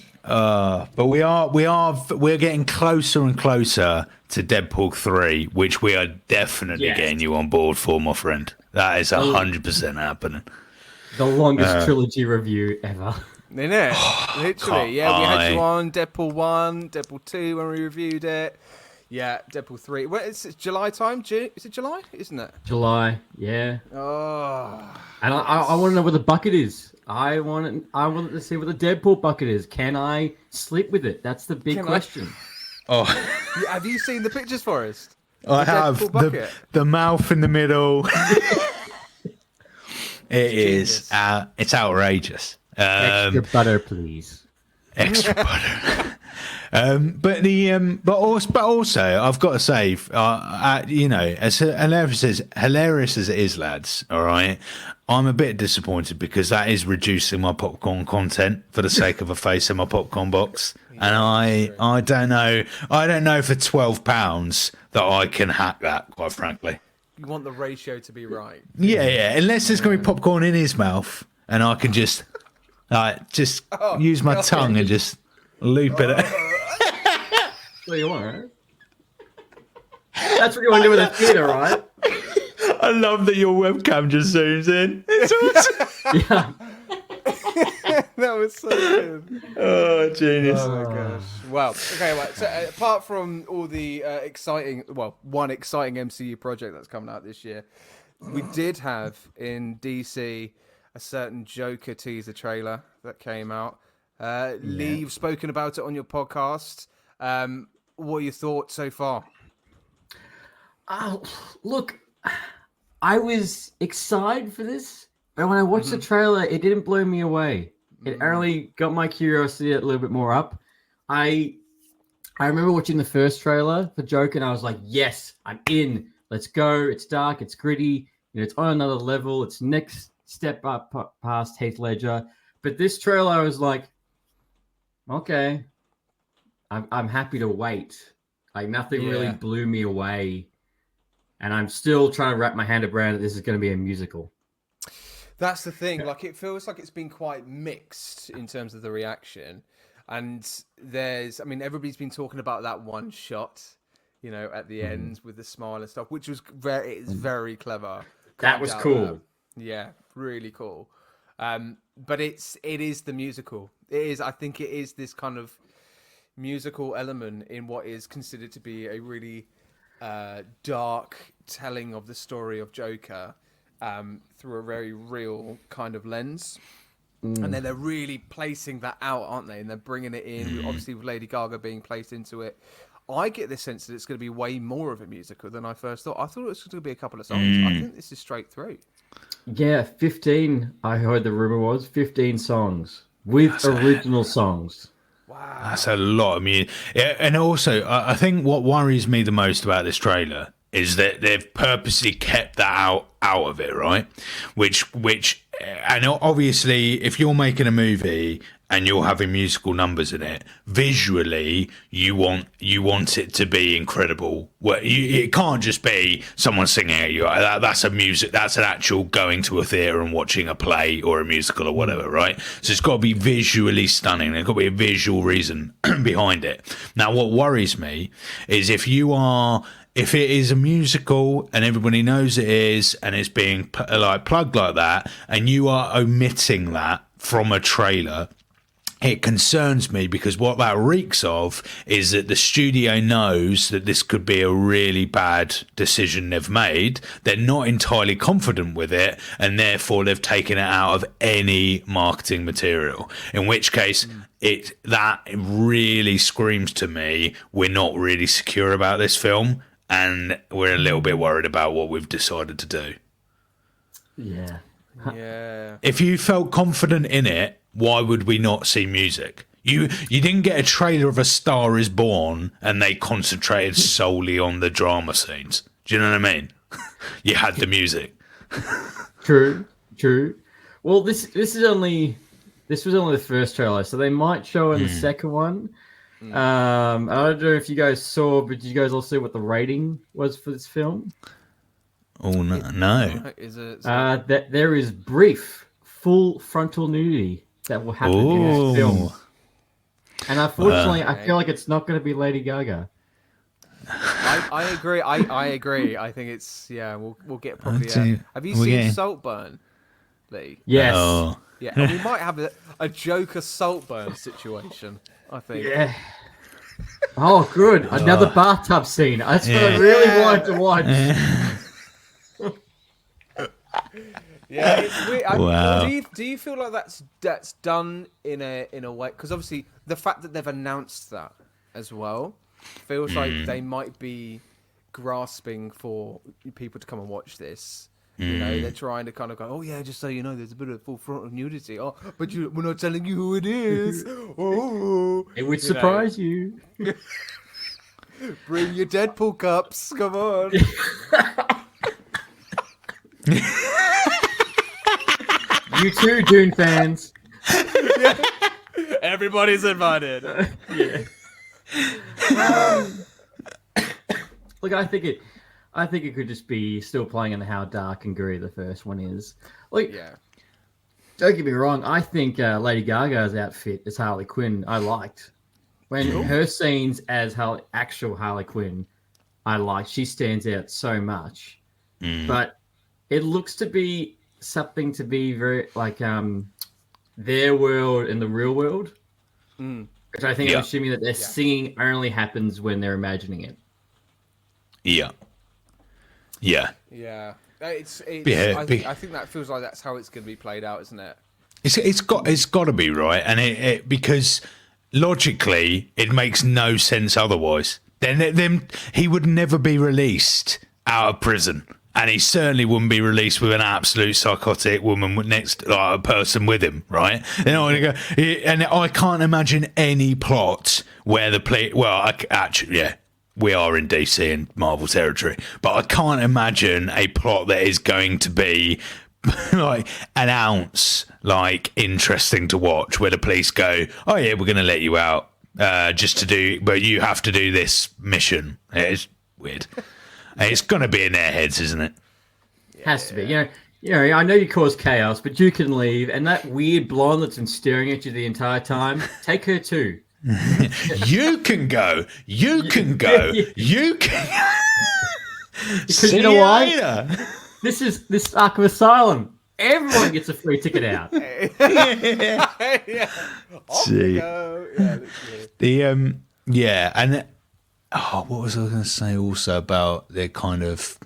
But we're getting closer and closer to Deadpool 3, which we are definitely getting you on board for, my friend. That is 100% happening. The longest trilogy review ever. Isn't it? Literally. Yeah, we had you on Deadpool 1, Deadpool 2 when we reviewed it. Yeah, Deadpool 3. Well, it's July time. Is it July? Isn't it? July, yeah. Oh. And I want to know where the bucket is. I want to see where the Deadpool bucket is. Can I sleep with it? That's the big question. Oh, Have you seen the pictures, Forrest? I have Deadpool bucket? the mouth in the middle. It's outrageous. Extra butter, please. Extra butter. But also, I've got to say, as hilarious as it is, lads. All right, I'm a bit disappointed because that is reducing my popcorn content for the sake of a face in my popcorn box, and I don't know for £12 that I can hack that. Quite frankly, You want the ratio to be right. yeah. Unless there's going to be popcorn in his mouth, and I can just use my tongue and just loop it. What do you want, right? That's what you want to do with a theater, right? I love that your webcam just zooms in. It's awesome. Yeah. That was so good. Oh, genius. Oh my gosh. Well, okay, right. So apart from all the one exciting MCU project that's coming out this year, we did have in DC a certain Joker teaser trailer that came out. Lee, you've spoken about it on your podcast. What are your thoughts so far? Look, I was excited for this, but when I watched the trailer, it didn't blow me away. It only got my curiosity a little bit more up. I remember watching the first trailer for Joker, and I was like, yes, I'm in. Let's go. It's dark. It's gritty. It's on another level. It's next step up past Heath Ledger. But this trailer, I was like, okay, I'm happy to wait. Like, nothing really blew me away. And I'm still trying to wrap my hand around that this is going to be a musical. That's the thing. Like, it feels like it's been quite mixed in terms of the reaction. And everybody's been talking about that one shot, at the end with the smile and stuff, which was very clever. That was cool. Yeah, really cool. But it is the musical. I think it is this kind of musical element in what is considered to be a really dark telling of the story of Joker through a very real kind of lens. And then they're really placing that out, aren't they? And they're bringing it in, obviously with Lady Gaga being placed into it. I get this sense that it's going to be way more of a musical than I first thought. I thought it was going to be a couple of songs. I think this is straight through. Yeah, 15, I heard the rumor was 15 songs with original songs. Wow. That's a lot of music. Yeah, and also, I think what worries me the most about this trailer is that they've purposely kept that out of it, right? Which, and obviously, if you're making a movie and you're having musical numbers in it, visually, you want it to be incredible. It can't just be someone singing at you. That's an actual going to a theatre and watching a play or a musical or whatever, right? So it's got to be visually stunning. There's got to be a visual reason behind it. Now, what worries me is if it is a musical and everybody knows it is, and it's being plugged like that, and you are omitting that from a trailer, it concerns me, because what that reeks of is that the studio knows that this could be a really bad decision they've made. They're not entirely confident with it, and therefore they've taken it out of any marketing material. In which case, that really screams to me, we're not really secure about this film, and we're a little bit worried about what we've decided to do. Yeah. Yeah. If you felt confident in it, why would we not see music? You didn't get a trailer of A Star Is Born and they concentrated solely on the drama scenes. Do you know what I mean? You had the music. True. Well, this was only the first trailer, so they might show in the second one. I don't know if you guys saw, but did you guys all see what the rating was for this film? Oh no. Is it? That there is brief, full frontal nudity that will happen in this film. And unfortunately, I feel like it's not going to be Lady Gaga. I agree. I agree. I think it's We'll get probably. Have you seen Saltburn, Lee? Yes. Oh. Yeah, and we might have a Joker Saltburn situation. I think. Yeah. Oh, good. Another bathtub scene. That's what I really wanted to watch. Yeah, it's weird. Wow. Do you feel like that's done in a way? Because obviously the fact that they've announced that as well feels like they might be grasping for people to come and watch this. They're trying to kind of go, oh yeah, just so you know, there's a bit of full frontal nudity. Oh, but we're not telling you who it is. Oh, it would surprise you. Bring your Deadpool cups. Come on. You too, Dune fans. Yeah. Everybody's invited. Yeah. Look, I think it could just be still playing on how dark and gritty the first one is. Don't get me wrong. I think Lady Gaga's outfit as Harley Quinn I liked. When her scenes as actual Harley Quinn, I liked. She stands out so much. But it looks to be something to be very like their world and the real world. Which I think I'm assuming that their singing only happens when they're imagining it. Yeah. Yeah. I think that feels like that's how it's going to be played out, isn't it? It's got to be right, and it because logically it makes no sense otherwise. Then he would never be released out of prison, and he certainly wouldn't be released with an absolute psychotic woman next, like a person with him, right? They're not gonna go, and I can't imagine any plot where the play. Well, actually, yeah. We are in DC and Marvel territory, but I can't imagine a plot that is going to be like an ounce like interesting to watch, where the police go, "Oh yeah, we're going to let you out just to do, but you have to do this mission." It's weird. It's going to be in their heads, isn't it? Has to be. You know. I know you cause chaos, but you can leave. And that weird blonde that's been staring at you the entire time, take her too. You can go. You can go. You can. Because See you know you why? later. This Arkham Asylum. Everyone gets a free ticket out. Yeah. See. Yeah, And what was I going to say also about the kind of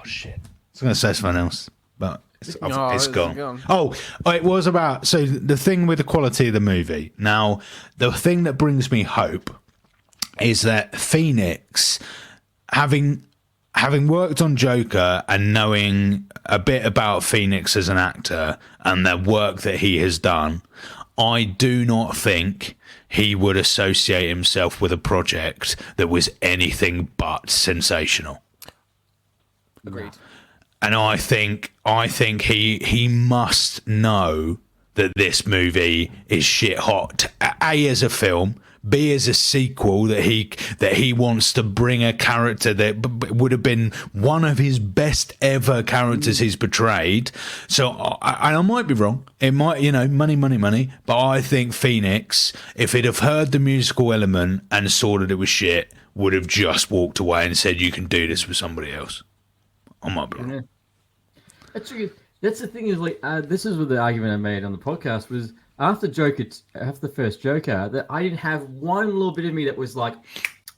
shit? I was going to say something else, but it's gone. Oh, it was about the thing with the quality of the movie. Now, the thing that brings me hope is that Phoenix, having worked on Joker and knowing a bit about Phoenix as an actor and the work that he has done, I do not think he would associate himself with a project that was anything but sensational. Agreed. And I think he must know that this movie is shit hot. A, as a film, B, as a sequel, that he wants to bring a character that would have been one of his best ever characters he's portrayed. So I might be wrong. It might, money. But I think Phoenix, if he'd have heard the musical element and saw that it was shit, would have just walked away and said, "You can do this with somebody else." I might be wrong. That's the thing is this is what the argument I made on the podcast was after the first Joker, that I didn't have one little bit of me that was like,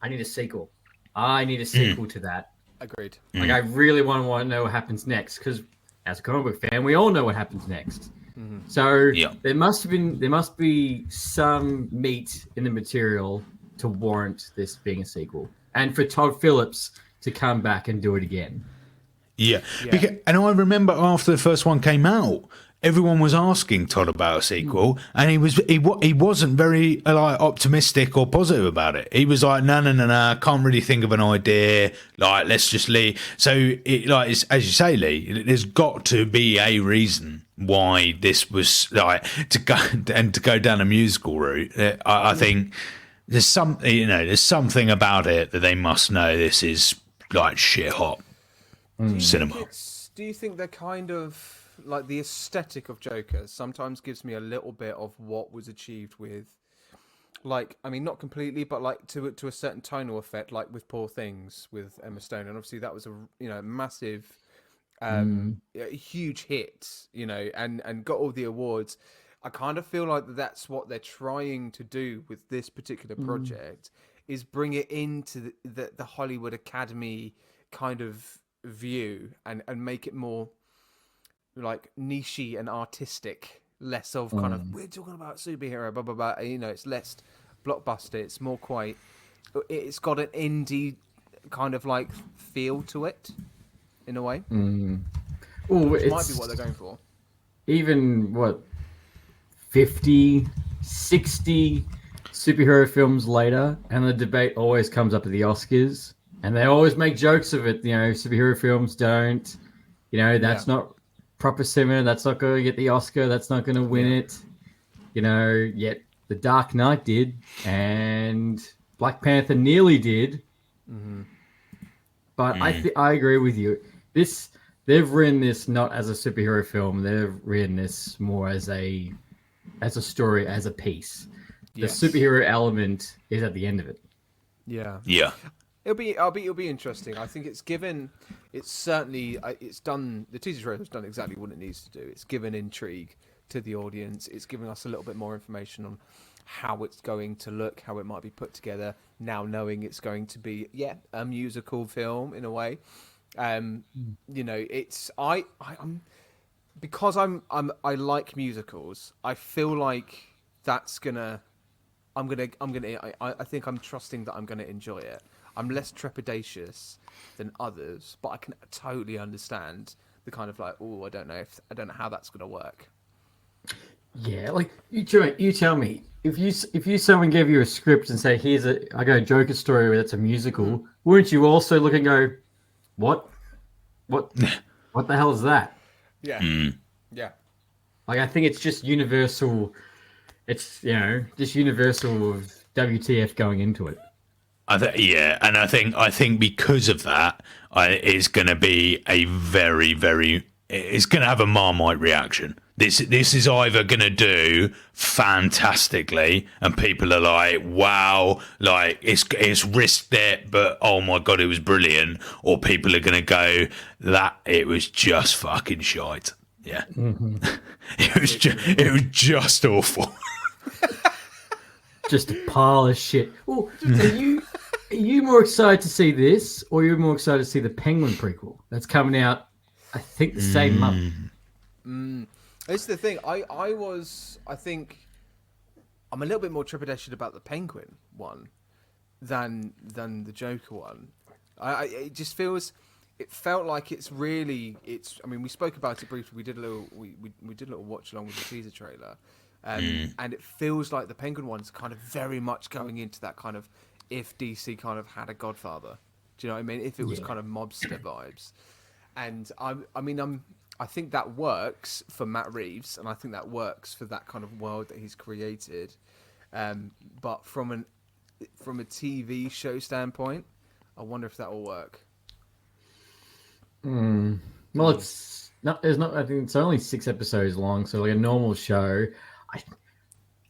I need a sequel. I need a sequel to that. Agreed. Like I really want to know what happens next, because as a comic book fan, we all know what happens next. Mm-hmm. So there must be some meat in the material to warrant this being a sequel, and for Todd Phillips to come back and do it again. Yeah. And I remember after the first one came out, everyone was asking Todd about a sequel, and he wasn't very optimistic or positive about it. He was like, no, I can't really think of an idea. Like, let's just leave. So, it's, as you say, Lee, there's got to be a reason why this was to go down a musical route. I think there's something about it that they must know this is like shit hot. Cinema. Do you think they're kind of like the aesthetic of Joker sometimes gives me a little bit of what was achieved with, like, I mean, not completely, but like to a certain tonal effect, like with Poor Things with Emma Stone, and obviously that was a massive, a huge hit, and got all the awards. I kind of feel like that's what they're trying to do with this particular project, is bring it into the Hollywood Academy kind of view and make it more like niche and artistic, less of kind of we're talking about superhero blah blah blah, it's less blockbuster, it's more it's got an indie kind of like feel to it in a way. Which might be what they're going for. Even 50 60 superhero films later, and the debate always comes up at the Oscars. And they always make jokes of it, superhero films don't, that's not proper cinema, that's not going to get the Oscar, that's not going to win it, yet The Dark Knight did, and Black Panther nearly did. Mm-hmm. But I agree with you. They've written this not as a superhero film, they've written this more as a story, as a piece. Yes. The superhero element is at the end of it. Yeah. Yeah. It'll be interesting. I think it's done. The teaser trailer has done exactly what it needs to do. It's given intrigue to the audience. It's given us a little bit more information on how it's going to look, how it might be put together. Now knowing it's going to be a musical film in a way, You know, it's I'm because I like musicals. I feel like that's gonna. I think I'm trusting that I'm gonna enjoy it. I'm less trepidatious than others, but I can totally understand the kind of like, oh, I don't know how that's gonna work. Yeah, like you tell me if someone gave you a script and say I got a Joker story where that's a musical, wouldn't you also look and go, what the hell is that? Yeah, yeah. Like I think it's just universal. It's just universal of WTF going into it. And I think because of that, it's going to be a very, very. It's going to have a Marmite reaction. This is either going to do fantastically, and people are like, "Wow!" Like it's risked it, but oh my god, it was brilliant. Or people are going to go, "That it was just fucking shite." Yeah, it was just awful. Just a pile of shit. Well, are you more excited to see this, or are you more excited to see the Penguin prequel that's coming out? I think the same month. This is the thing. I think I'm a little bit more trepidatious about the Penguin one than the Joker one. It felt like it's. I mean, we spoke about it briefly. We did a little watch along with the teaser trailer, and it feels like the Penguin one's kind of very much going into that kind of if DC kind of had a Godfather. Do you know what I mean? If it was kind of mobster vibes, and I think that works for Matt Reeves, and I think that works for that kind of world that he's created. But from a TV show standpoint, I wonder if that will work. Well, it's not. There's not. I think it's only 6 episodes long, so like a normal show.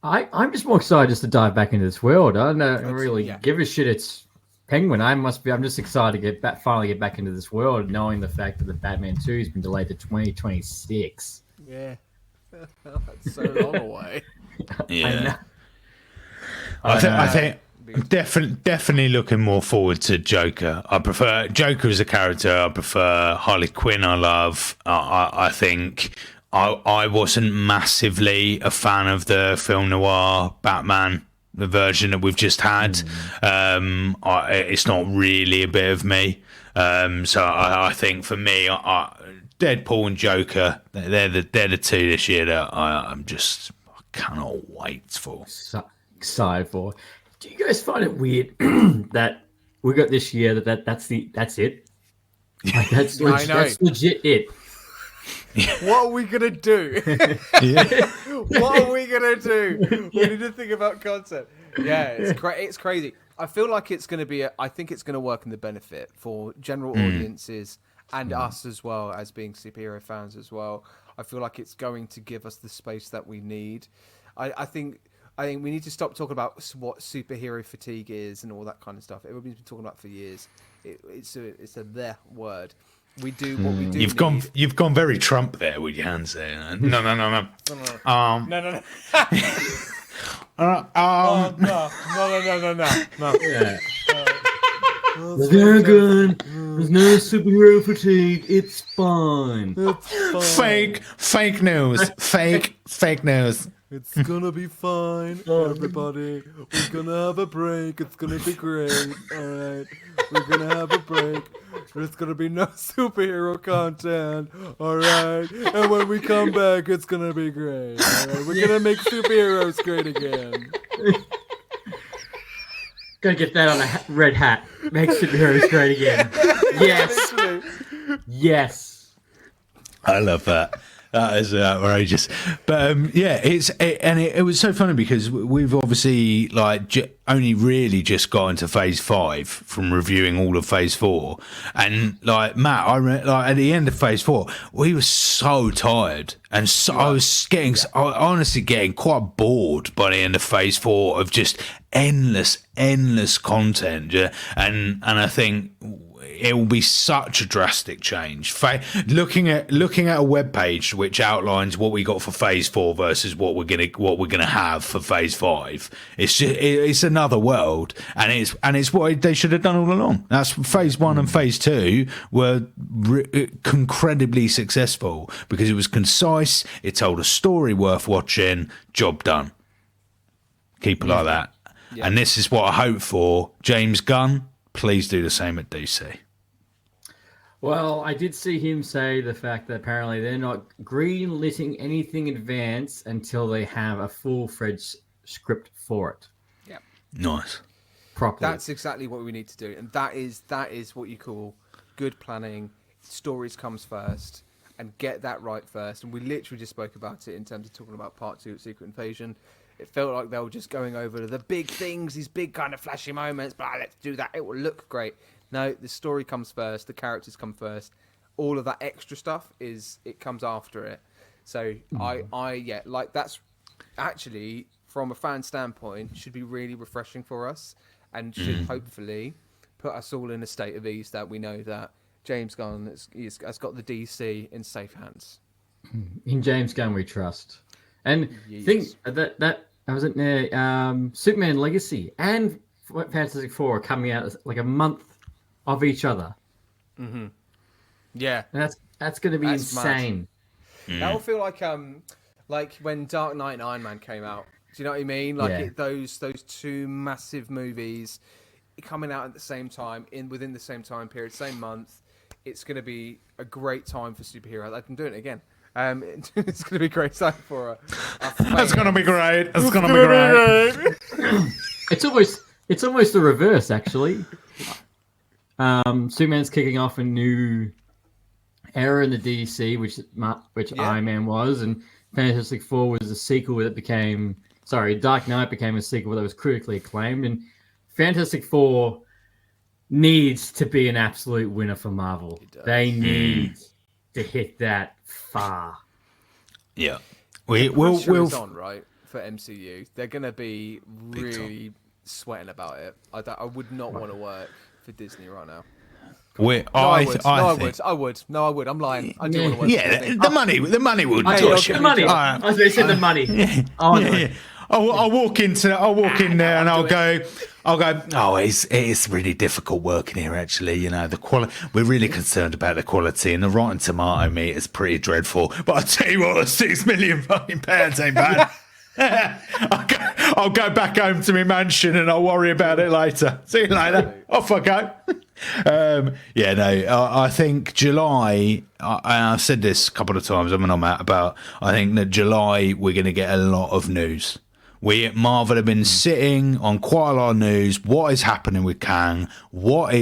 I'm just more excited just to dive back into this world. I don't really give a shit. It's Penguin. I'm just excited to finally get back into this world, knowing the fact that the Batman 2 has been delayed to 2026. Yeah, that's so long away. Yeah, I think definitely looking more forward to Joker. I prefer Joker as a character. I prefer Harley Quinn. I love. I think. I wasn't massively a fan of the film noir Batman, the version that we've just had. It's not really a bit of me. So I think for me, Deadpool and Joker, they're the two this year that I cannot wait for. So excited for. Do you guys find it weird that we got this year that's it? Like, that's legit it. What are we gonna do? What are we gonna do? We need to think about concept. Yeah, it's crazy. I feel like it's gonna be. I think it's gonna work in the benefit for general audiences and us as well as being superhero fans as well. I feel like it's going to give us the space that we need. I think we need to stop talking about what superhero fatigue is and all that kind of stuff. Everybody's been talking about it for years. It's a their word. We do what we do. You've gone very Trump there with your hands there. No. No. Yeah. They're good. There's no superhero fatigue. It's fine. Fake news. Fake news. It's gonna be fine, everybody. We're gonna have a break. It's gonna be great. All right, we're gonna have a break. There's gonna be no superhero content. All right, and when we come back, it's gonna be great. All right, we're gonna make superheroes great again. Gotta get that on a red hat. Make superheroes great again. Yes. Yes. I love that. That is outrageous. But it was so funny because we've obviously only really just got into phase 5 from reviewing all of phase 4. And Matt, at the end of phase 4, we were so tired. And so I was honestly getting quite bored by the end of phase 4 of just endless content. And I think it will be such a drastic change. Looking at a web page which outlines what we got for Phase 4 versus what we're gonna have for Phase 5. It's another world, and it's what they should have done all along. That's Phase 1 and Phase 2 were incredibly successful because it was concise. It told a story worth watching. Job done. Keep it like that. Yeah. And this is what I hope for. James Gunn, please do the same at DC. Well, I did see him say the fact that apparently they're not greenlighting anything in advance until they have a full-fledged script for it. Yeah. Nice. Properly. That's exactly what we need to do. And that is what you call good planning. Stories comes first, and get that right first. And we literally just spoke about it in terms of talking about Part 2 of Secret Invasion. It felt like they were just going over the big things, these big kind of flashy moments, but let's do that. It will look great. No, the story comes first. The characters come first. All of that extra stuff it comes after it. So that's actually, from a fan standpoint, should be really refreshing for us and should hopefully put us all in a state of ease that we know that James Gunn has got the DC in safe hands. In James Gunn we trust. And think that was it there. Superman Legacy and Fantastic Four are coming out like a month of each other. Mm-hmm. Yeah, and that's going to be insane. That will feel like when Dark Knight and Iron Man came out. Do you know what I mean? Like those two massive movies coming out at the same time within the same time period, same month. It's going to be a great time for superheroes. I can do it again. It's going to be a great time for a That's going to be great. It's going to be great. It's almost the reverse, actually. Superman's kicking off a new era in the DC, which Iron Man was, and Fantastic Four was a sequel that became... Sorry, Dark Knight became a sequel that was critically acclaimed, and Fantastic Four needs to be an absolute winner for Marvel. They need to hit that far. Yeah. We'll on, right, for MCU. They're going to be really sweating about it. I would not want to work for Disney right now. I would. No, I would. I'm lying. I do want to work. Yeah, the money will touch the money. I was going to say the money. I'll walk in there and I'll go. Oh, it's really difficult working here. Actually, you know, the quality. We're really concerned about the quality, and the Rotten Tomato meter is pretty dreadful. But I tell you what, the £6 million fucking pounds ain't bad. I'll go back home to my mansion and I'll worry about it later. See you later. Off I go. I think July, I've said this a couple of times, I think that July we're going to get a lot of news. We at Marvel have been sitting on quite a lot of news. What is happening with Kang? What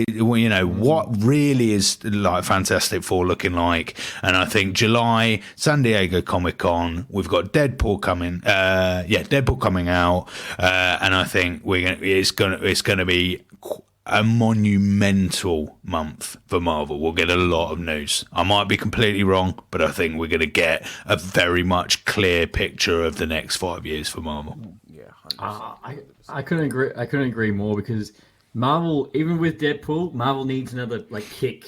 really is like Fantastic Four looking like? And I think July, San Diego Comic-Con, we've got Deadpool coming. Deadpool coming out, and I think it's gonna be a monumental month for Marvel. We'll get a lot of news. I might be completely wrong, but I think we're going to get a very much clear picture of the next 5 years for Marvel. Yeah, I couldn't agree. I couldn't agree more because Marvel, even with Deadpool, Marvel needs another kick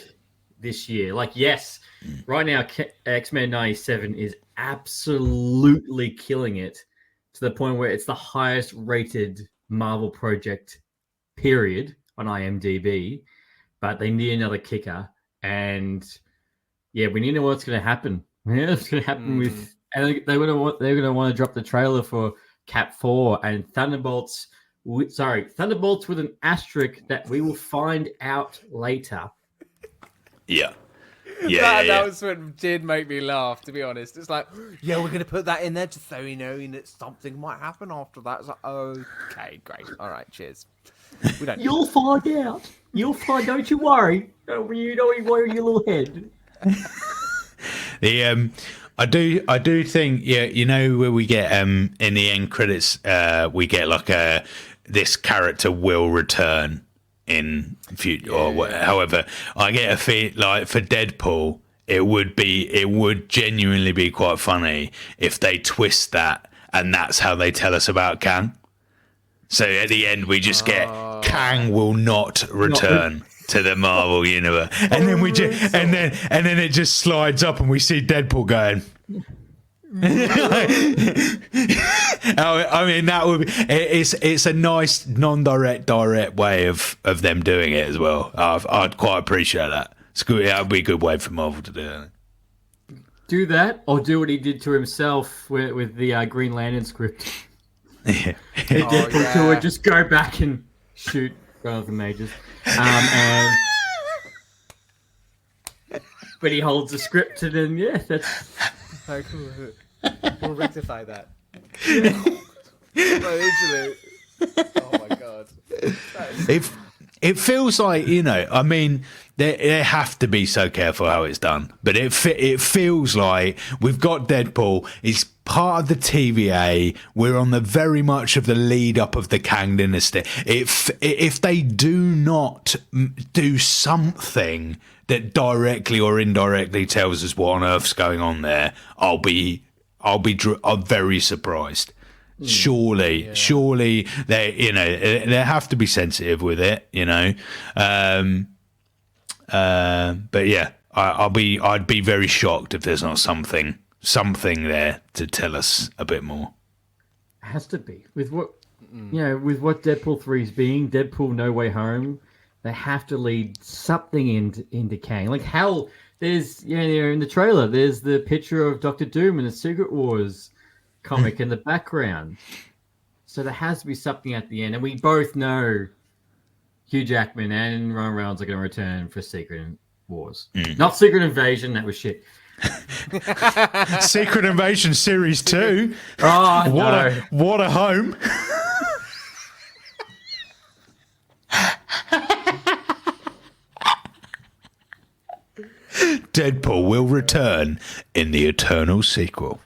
this year. Right now, X-Men 97 is absolutely killing it to the point where it's the highest rated Marvel project, period, on IMDb, but they need another kicker, and we need to know what's going to happen. What's going to happen with? And they're going to want to drop the trailer for Cap 4 and Thunderbolts. Thunderbolts with an asterisk that we will find out later. Yeah. That was what did make me laugh, to be honest. It's like, we're going to put that in there just so we know that something might happen after that. It's like, okay, great. All right, cheers. You'll find out. Don't you worry. Don't you worry your little head. I do think where we get in the end credits we get this character will return in future or however. I get a feel like for Deadpool it would genuinely be quite funny if they twist that and that's how they tell us about Kang. So at the end, we just get Kang will not return. to the Marvel universe, and then and then it just slides up, and we see Deadpool going. I mean, that would be, it's a nice direct way of them doing it as well. I'd quite appreciate that. It's good. That would be a good way for Marvel to do it. Do that, or do what he did to himself with the Green Lantern script. Yeah. Deadpool 2 would just go back and shoot Jonathan Majors. But he holds the script, and then that's. We'll rectify that. Literally. Oh my god. It feels like, I mean, they have to be so careful how it's done, but it feels like we've got Deadpool. He's part of the TVA. We're on the very much of the lead up of the Kang Dynasty. If they do not do something that directly or indirectly tells us what on earth's going on there, I'll be very surprised. Surely they have to be sensitive with it, but yeah, I'd be very shocked if there's not something there to tell us a bit more. It has to be with what with what Deadpool 3 is being, Deadpool No Way Home. They have to lead something into Kang. Like hell, there's in the trailer, there's the picture of Doctor Doom in the Secret Wars comic in the background. So there has to be something at the end, and we both know Hugh Jackman and Ryan Reynolds are going to return for Secret Wars, not Secret Invasion. That was shit. Secret Invasion Series 2. Oh, what a home. Deadpool will return in the Eternal sequel.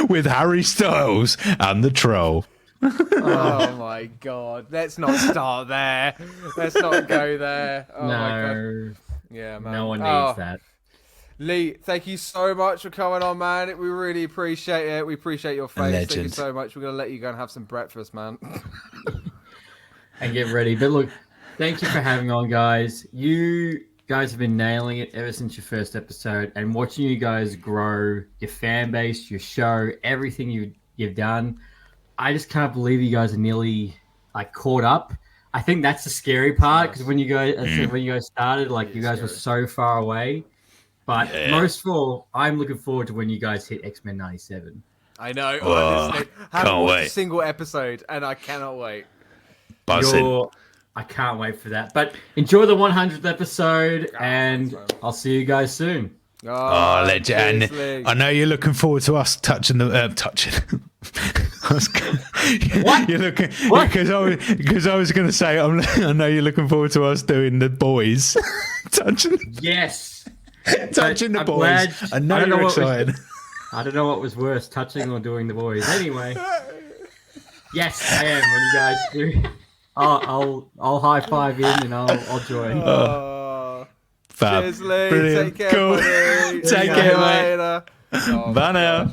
With Harry Styles and the Troll. Oh my god. Let's not start there. Let's not go there. Oh my god. Yeah, man. No one needs that. Lee, thank you so much for coming on, man. We really appreciate it. We appreciate your face. Thank you so much. We're going to let you go and have some breakfast, man. And get ready. But look, thank you for having on, guys. You guys have been nailing it ever since your first episode, and watching you guys grow, your fan base, your show, everything you've done. I just can't believe you guys are nearly caught up. I think that's the scary part, because when you guys started, you guys were so far away. But most of all, I'm looking forward to when you guys hit X-Men 97. I know. Honestly, haven't watched a single episode, and I cannot wait. I can't wait for that. But enjoy the 100th episode, and I'll see you guys soon. Oh, legend! And I know you're looking forward to us touching. What? You're looking because I was going to say I know you're looking forward to us doing the boys, touching. Yes, touching the boys. I know you're excited. I don't know what was worse, touching or doing the boys. Anyway, yes, I am. When you guys do, I'll high five in and I'll join. Fab. Cheers, Lee. Brilliant. Take care, buddy. Take care, mate. Later. Bye now.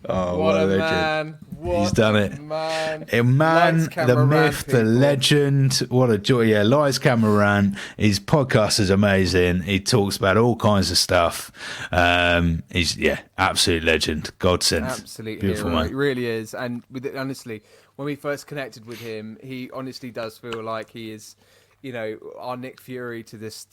Oh, what a legend. Man. He's done it. Man. A man, Lights, camera, the myth, people. the legend. What a joy. Yeah, Lights, Camera, Rant. His podcast is amazing. He talks about all kinds of stuff. He's, absolute legend. Godsend. Absolute Beautiful hero. man. He really is. And honestly, when we first connected with him, he honestly does feel like he is, our Nick Fury to this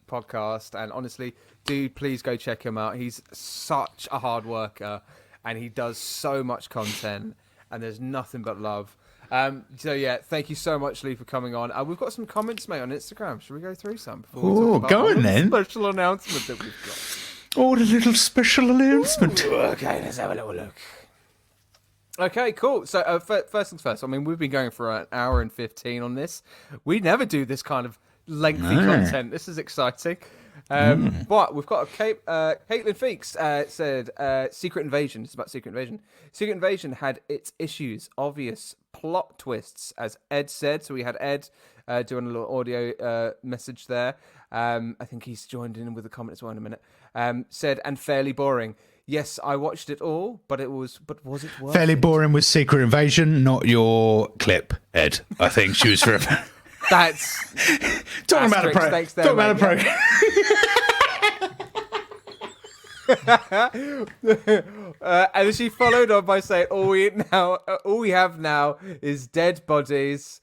podcast. And honestly, dude, please go check him out. He's such a hard worker, and he does so much content, and there's nothing but love. Thank you so much, Lee, for coming on. We've got some comments, mate, on Instagram. Should we go through some? Oh, go on then. Special announcement that we've got. Oh, the little special announcement. Ooh, okay, let's have a little look. Okay, cool. So first things first. I mean, we've been going for an hour and 15 on this. We never do this kind of lengthy content. This is exciting. But we've got Caitlin Feeks said Secret Invasion. It's about Secret Invasion. Secret Invasion had its issues, obvious plot twists, as Ed said. So we had Ed doing a little audio message there. I think he's joined in with a comment as well in a minute. Said, and fairly boring. Yes, I watched it all, but was it worth Fairly it? boring with Secret Invasion, not your clip, Ed. I think she was for That's talking about a pro. Thanks there, Talking about a pro. And she followed on by saying, all we have now is dead bodies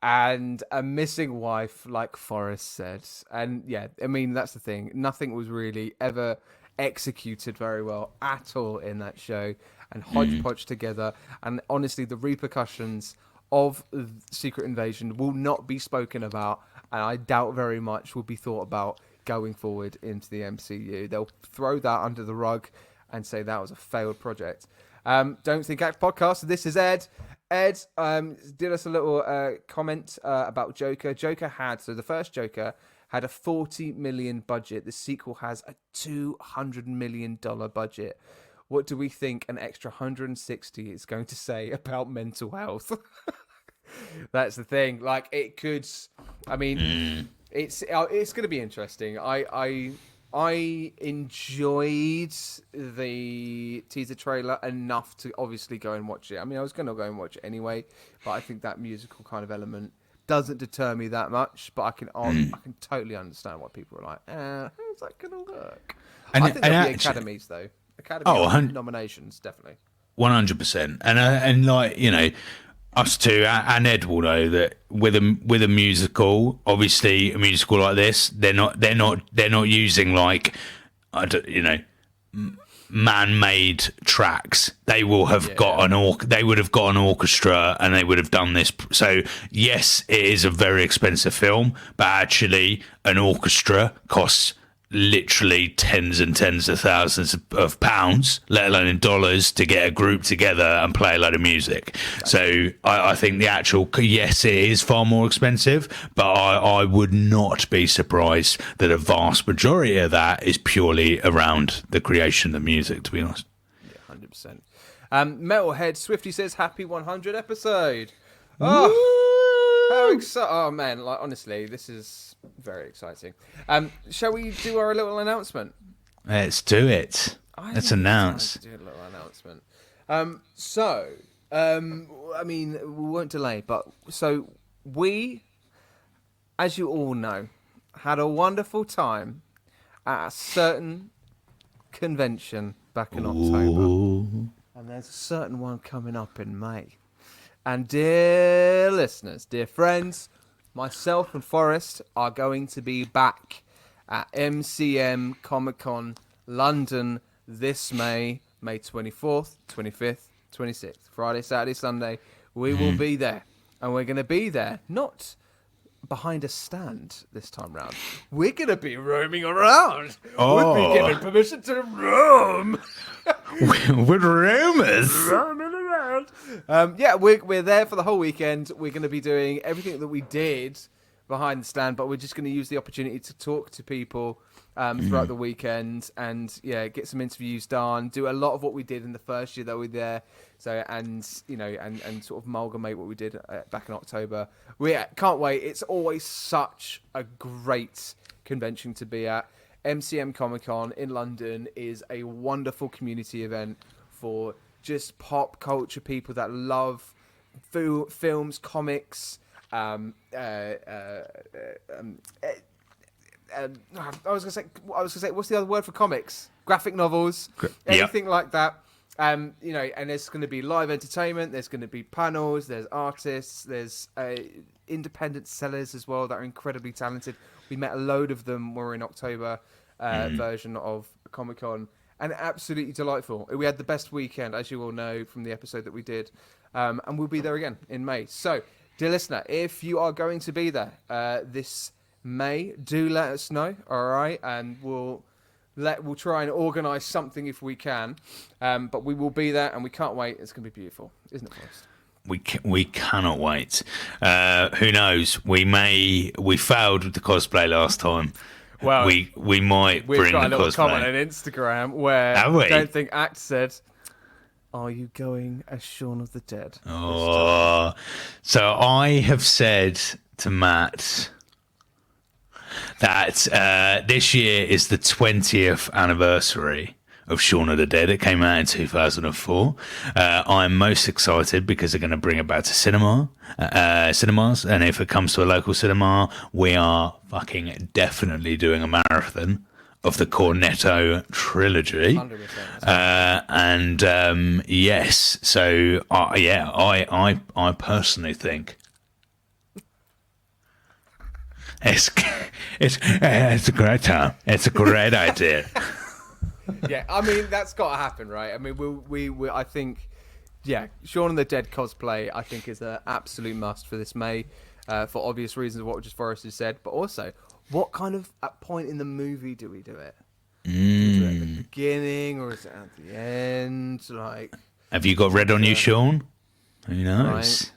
and a missing wife, like Forrest said. And yeah, I mean, that's the thing. Nothing was really ever executed very well at all in that show, and hodgepodge together. And honestly, the repercussions of Secret Invasion will not be spoken about, and I doubt very much will be thought about going forward into the MCU. They'll throw that under the rug and say that was a failed project. Don't Think Act podcast. This is Ed. Ed did us a little comment about Joker. The first Joker had a $40 million budget. The sequel has a $200 million budget. What do we think an extra 160 is going to say about mental health? That's the thing. Like, it could. I mean, it's going to be interesting. I enjoyed the teaser trailer enough to obviously go and watch it. I mean, I was going to go and watch it anyway, but I think that musical kind of element doesn't deter me that much. But I can totally understand why people are like, how's that going to work? I think there'll be academies though. Academy nominations, definitely. 100%. And like, you know, us two and Ed will know that with a musical, obviously a musical like this, they're not using like, man-made tracks. They will have they would have got an orchestra and they would have done this. So yes, it is a very expensive film, but actually an orchestra costs literally tens and tens of thousands of pounds, let alone in dollars, to get a group together and play a load of music. So I think the actual, yes, it is far more expensive, but I would not be surprised that a vast majority of that is purely around the creation of the music, to be honest. Yeah, 100%. Metalhead Swifty says, happy 100 episode. Oh, how exciting. Oh, man, like, honestly, this is very exciting. Shall we do our little announcement? Let's do it. Let's announce. Do a little announcement. I mean, we won't delay, but so we, as you all know, had a wonderful time at a certain convention back in October. And there's a certain one coming up in May. And dear listeners, dear friends, myself and Forrest are going to be back at MCM Comic-Con London this May 24th, 25th, 26th. Friday, Saturday, Sunday. We will be there. And we're going to be there, not behind a stand this time round. We're going to be roaming around. Oh. We'll be given permission to roam. With rumors. Roaming around. We're there for the whole weekend. We're going to be doing everything that we did behind the stand, but we're just going to use the opportunity to talk to people throughout the weekend and get some interviews done, do a lot of what we did in the first year that we were there. So, and sort of amalgamate what we did back in October. We can't wait. It's always such a great convention to be at. MCM Comic-Con in London is a wonderful community event for just pop culture people that love films, comics. I was gonna say, what's the other word for comics? Graphic novels, anything like that. And there's going to be live entertainment. There's going to be panels. There's artists. There's independent sellers as well that are incredibly talented. We met a load of them. We're in October version of Comic-Con, and absolutely delightful. We had the best weekend, as you all know from the episode that we did, and we'll be there again in May. So, dear listener, if you are going to be there this May, do let us know. All right, and we'll try and organise something if we can. But we will be there, and we can't wait. It's going to be beautiful, isn't it, Forrest? We cannot wait. Who knows? We failed with the cosplay last time. Well, we might bring the cosplay. We've got a little comment on Instagram where Have we? Don't Think Act said, are you going as Shaun of the Dead? Oh, so I have said to Matt that this year is the 20th anniversary of Shaun of the Dead. It came out in 2004. I'm most excited because they're going to bring it back to cinemas. And if it comes to a local cinema, we are fucking definitely doing a marathon of the Cornetto trilogy. 100%. Yes, so I personally think it's a great time. It's a great idea. Yeah, I mean that's got to happen, right? I mean, we I think, yeah, Shaun of the Dead cosplay I think is an absolute must for this May, for obvious reasons what just Forrest has said, but also what kind of at point in the movie do we do it? Do we do it at the beginning or is it at the end? Like, have you got red on you, Sean? Who knows? Right.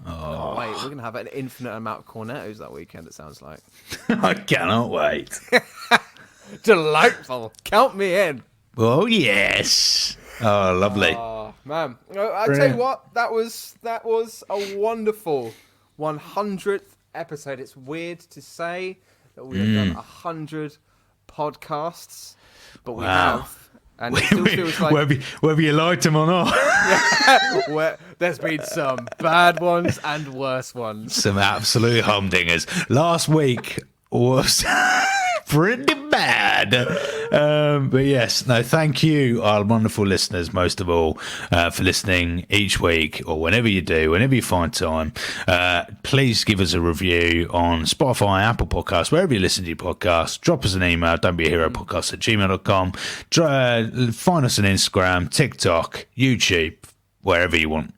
Oh wait, we're gonna have an infinite amount of cornettos that weekend. It sounds like. I cannot wait. Delightful. Count me in. Oh yes. Oh, lovely. Oh man, I tell you what, that was a wonderful 100th episode. It's weird to say that we have done 100 podcasts, but we have, and it still feels like whether you liked them or not. There's been some bad ones and worse ones. Some absolute humdingers. Last week was pretty bad. But yes, no, thank you, our wonderful listeners, most of all, for listening each week or whenever you do, whenever you find time. Please give us a review on Spotify, Apple Podcasts, wherever you listen to your podcast. Drop us an email, don'tbeahero@gmail.com. Find us on Instagram, TikTok, YouTube, wherever you want.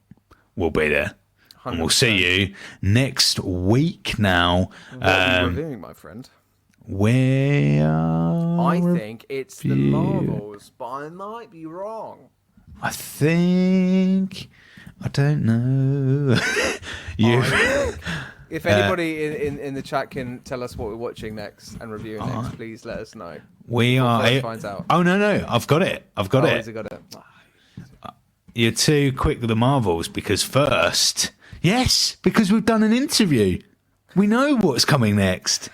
We'll be there. 100%. And we'll see you next week now. What are you reviewing, my friend? I think it's the Marvels, but I might be wrong. I don't know. If anybody in the chat can tell us what we're watching next and reviewing next, please let us know. We are. Finds out. Oh no! I've got it. Got it. You're too quick with the Marvels because because we've done an interview. We know what's coming next.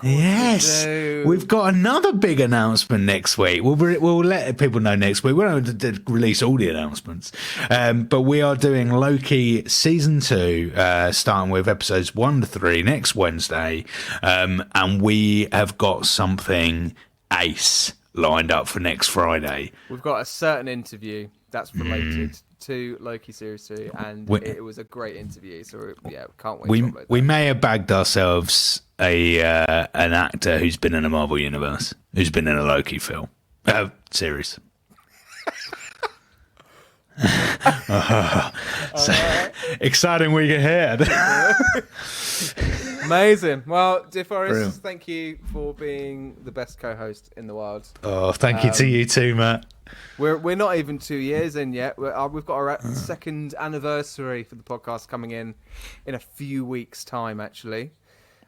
Yes, we've got another big announcement next week. We'll let people know next week. We don't release all the announcements, but we are doing Loki season 2, starting with episodes 1 to 3 next Wednesday, and we have got something ace lined up for next Friday. We've got a certain interview that's related to Loki series 2, and it was a great interview. So yeah, can't wait. We may have bagged ourselves an actor who's been in a Marvel universe, who's been in a Loki film series. Exciting week ahead. Amazing. Well, dear Forrest, thank you for being the best co-host in the world. Oh, thank you to you too, Matt. We're not even 2 years in yet. We've got our second anniversary for the podcast coming in a few weeks' time, actually.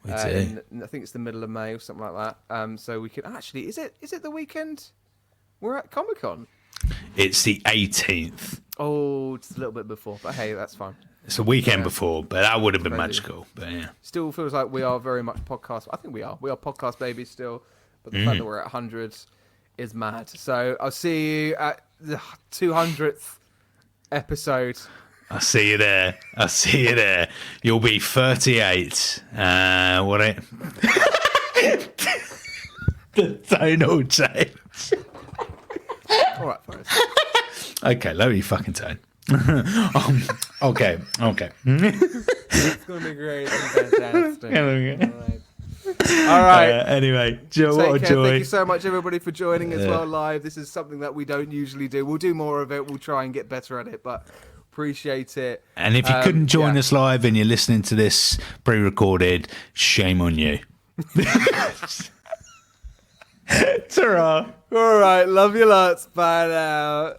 We do. I think it's the middle of May or something like that. So we can actually. Is it the weekend? We're at Comic-Con. It's the 18th. Oh, it's a little bit before, but hey, that's fine. It's the weekend before, but that would have been magical. But yeah, still feels like we are very much podcast. I think we are. We are podcast babies still, but the fact that we're at 100 is mad. So I'll see you at the 200th episode. I'll see you there. You'll be 38. The tone will change. All right, Forrest. Okay, lower your fucking tone. Okay. It's gonna be great. Fantastic. All right. Anyway, Joe, what a joy. Thank you so much, everybody, for joining as well live. This is something that we don't usually do. We'll do more of it. We'll try and get better at it, but appreciate it. And if you couldn't join us live and you're listening to this pre-recorded, shame on you. Ta-ra. All right. Love you lots. Bye now.